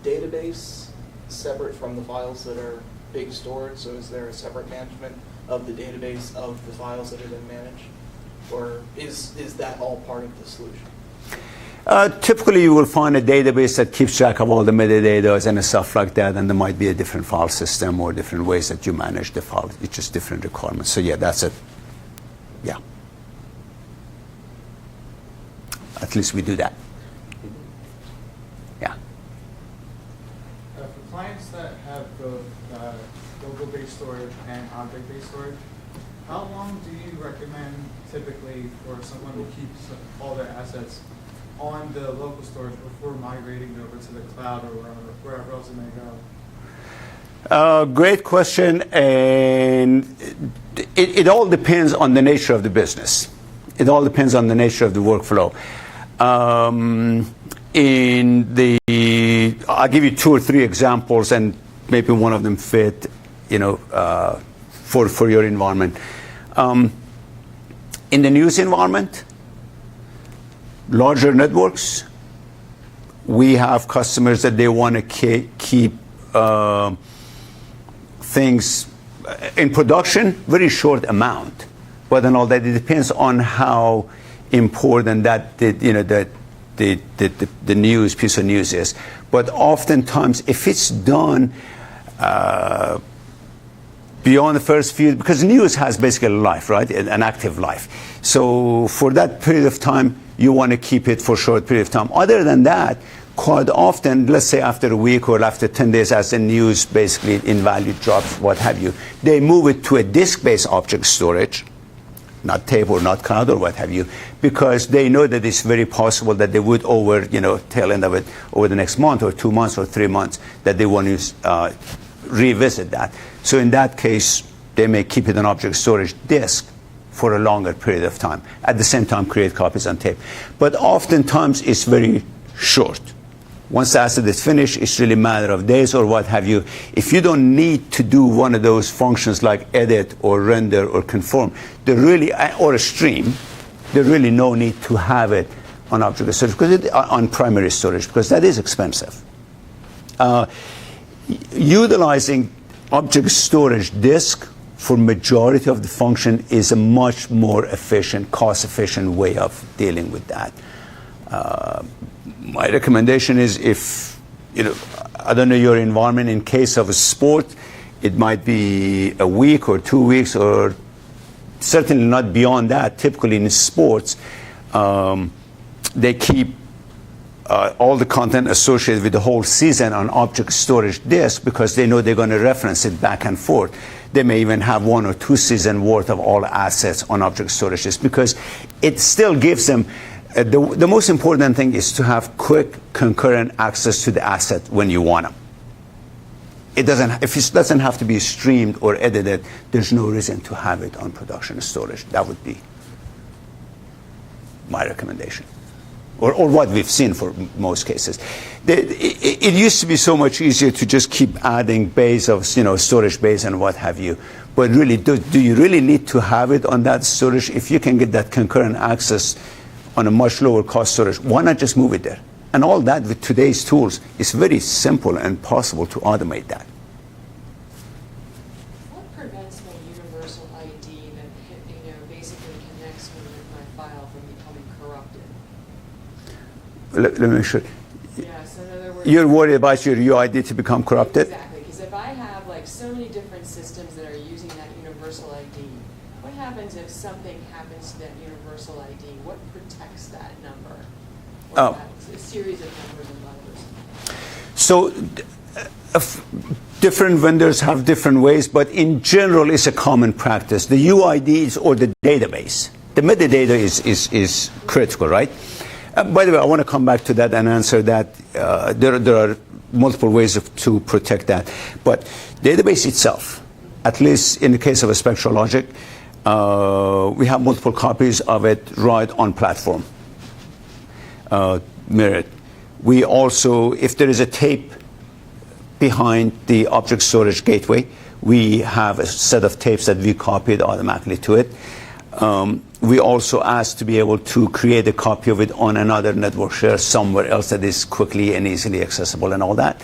database separate from the files that are being stored? So is there a separate management of the database of the files that are then managed? Or is that all part of the solution? Typically, you will find a database that keeps track of all the metadata and stuff like that, and there might be a different file system or different ways that you manage the file. It's just different requirements. So yeah, that's it. Yeah. At least we do that. Yeah. For clients that have both local-based storage and object-based storage, how long do you recommend typically for someone to keep all their assets on the local storage before migrating over to the cloud or wherever else it may go? Great question, and it all depends on the nature of the business. It all depends on the nature of the workflow. I'll give you 2 or 3 examples, and maybe one of them fit, for your environment. In the news environment, larger networks, we have customers that they want to keep things in production, very short amount, but then all that, it depends on how important that the news piece of news is. But oftentimes, if it's done beyond the first few, because news has basically a life, right? An active life. So for that period of time, you want to keep it for a short period of time. Other than that, quite often, let's say after a week or after 10 days, as the news basically in value drops, what have you, they move it to a disk-based object storage, not tape or not cloud or what have you, because they know that it's very possible that they would tail end of it over the next month or 2 months or 3 months, that they want to revisit that. So in that case, they may keep it on object storage disk for a longer period of time. At the same time, create copies on tape. But oftentimes, it's very short. Once the asset is finished, it's really a matter of days or what have you. If you don't need to do one of those functions like edit or render or conform, or a stream, there's really no need to have it on object storage, on primary storage, because that is expensive. Utilizing object storage disk for majority of the function is a much more efficient, cost-efficient way of dealing with that. My recommendation is if, I don't know your environment, in case of a sport, it might be a week or 2 weeks, or certainly not beyond that. Typically in sports, they keep all the content associated with the whole season on object storage disk because they know they're going to reference it back and forth. They may even have 1 or 2 seasons worth of all assets on object storage disk because it still gives them, the most important thing is to have quick concurrent access to the asset when you want them. If it doesn't have to be streamed or edited, there's no reason to have it on production storage. That would be my recommendation. or what we've seen for most cases. It used to be so much easier to just keep adding bays of, storage bays and what have you. But really, do you really need to have it on that storage? If you can get that concurrent access on a much lower cost storage, why not just move it there? And all that with today's tools is very simple and possible to automate that. What prevents the universal ID that basically connects me with my file from becoming corrupted? Let me make sure. Yeah, so in other words, You're worried about your UID to become corrupted? Exactly, because if I have like so many different systems that are using that universal ID, what happens if something happens to that universal ID? What protects that number? Or a series of numbers and letters? So different vendors have different ways, but in general, it's a common practice. The UIDs or the database. The metadata is critical, right? By the way, I want to come back to that and answer that. There are multiple ways to protect that. But database itself, at least in the case of a Spectra Logic, we have multiple copies of it right on platform, mirrored. We also, if there is a tape behind the object storage gateway, we have a set of tapes that we copied automatically to it. We also ask to be able to create a copy of it on another network share somewhere else that is quickly and easily accessible and all that.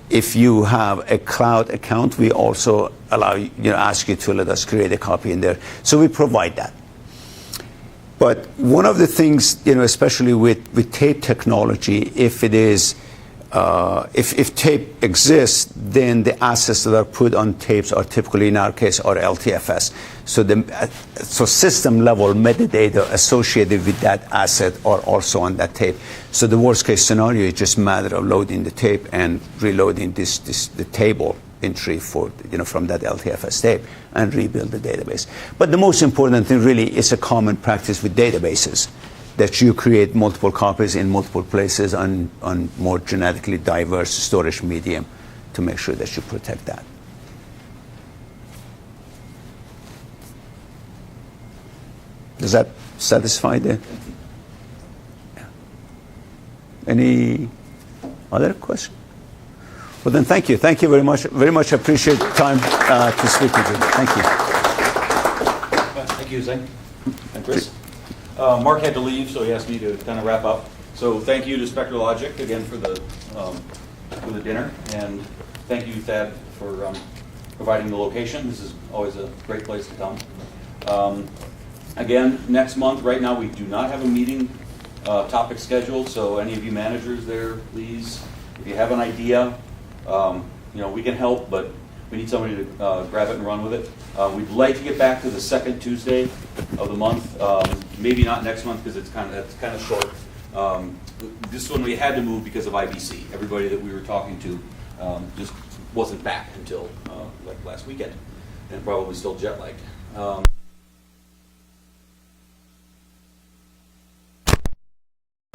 If you have a cloud account, we also ask you to let us create a copy in there. So we provide that. But one of the things, especially with tape technology, if it is, if tape exists, then the assets that are put on tapes are typically, in our case, are LTFS. So system level metadata associated with that asset are also on that tape. So the worst case scenario is just a matter of loading the tape and reloading the table entry from that LTFS tape and rebuild the database. But the most important thing really is a common practice with databases, that you create multiple copies in multiple places on more genetically diverse storage medium to make sure that you protect that. Does that satisfy the? Yeah. Any other question? Well then, thank you. Thank you very much. Very much appreciate the time to speak with you. Thank you. Thank you, Hussein. And Chris. Mark had to leave, so he asked me to kind of wrap up. So thank you to Spectra Logic again for the dinner, and thank you, Thad, for providing the location. This is always a great place to come. Again, next month, right now, we do not have a meeting topic scheduled, so any of you managers there, please, if you have an idea, we can help, but we need somebody to grab it and run with it. We'd like to get back to the second Tuesday of the month. Maybe not next month because it's kind of short. This one we had to move because of IBC. Everybody that we were talking to just wasn't back until like last weekend, and probably still jet lagged.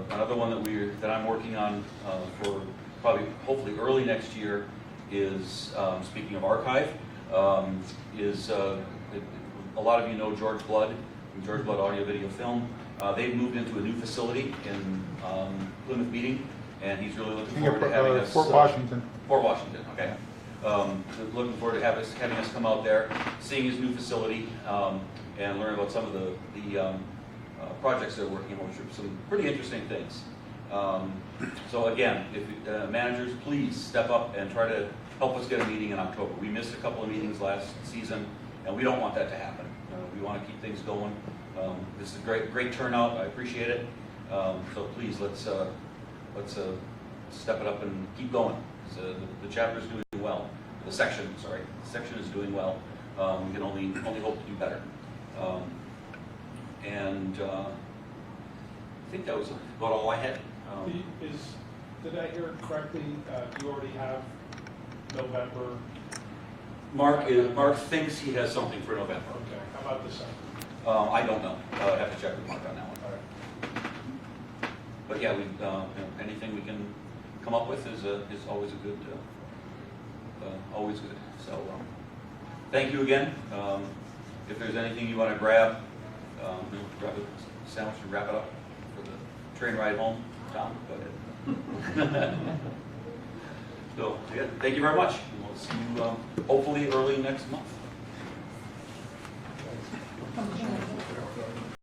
Another one that I'm working on for probably hopefully early next year is, speaking of archive, is a lot of you know George Blood from George Blood Audio Video Film. They've moved into a new facility in Plymouth Meeting, and he's really looking forward to having us. Fort Washington. Fort Washington, okay. Looking forward to having us come out there, seeing his new facility, and learn about some of the projects they're working on, which are some pretty interesting things. So again, if managers, please step up and try to help us get a meeting in October. We missed a couple of meetings last season, and we don't want that to happen. We want to keep things going. This is a great turnout. I appreciate it. So please, let's step it up and keep going. The chapter is doing well. The section is doing well. We can only hope to do better. And I think that was about all I had. Did I hear correctly? You already have November. Mark thinks he has something for November. Okay. How about December? I don't know. I have to check with Mark on that one. All right. But yeah, anything we can come up with is always a good, always good. So thank you again. If there's anything you want to grab it, sandwich and wrap it up for the train ride home. Tom, go ahead. So, again, thank you very much. We'll see you hopefully early next month.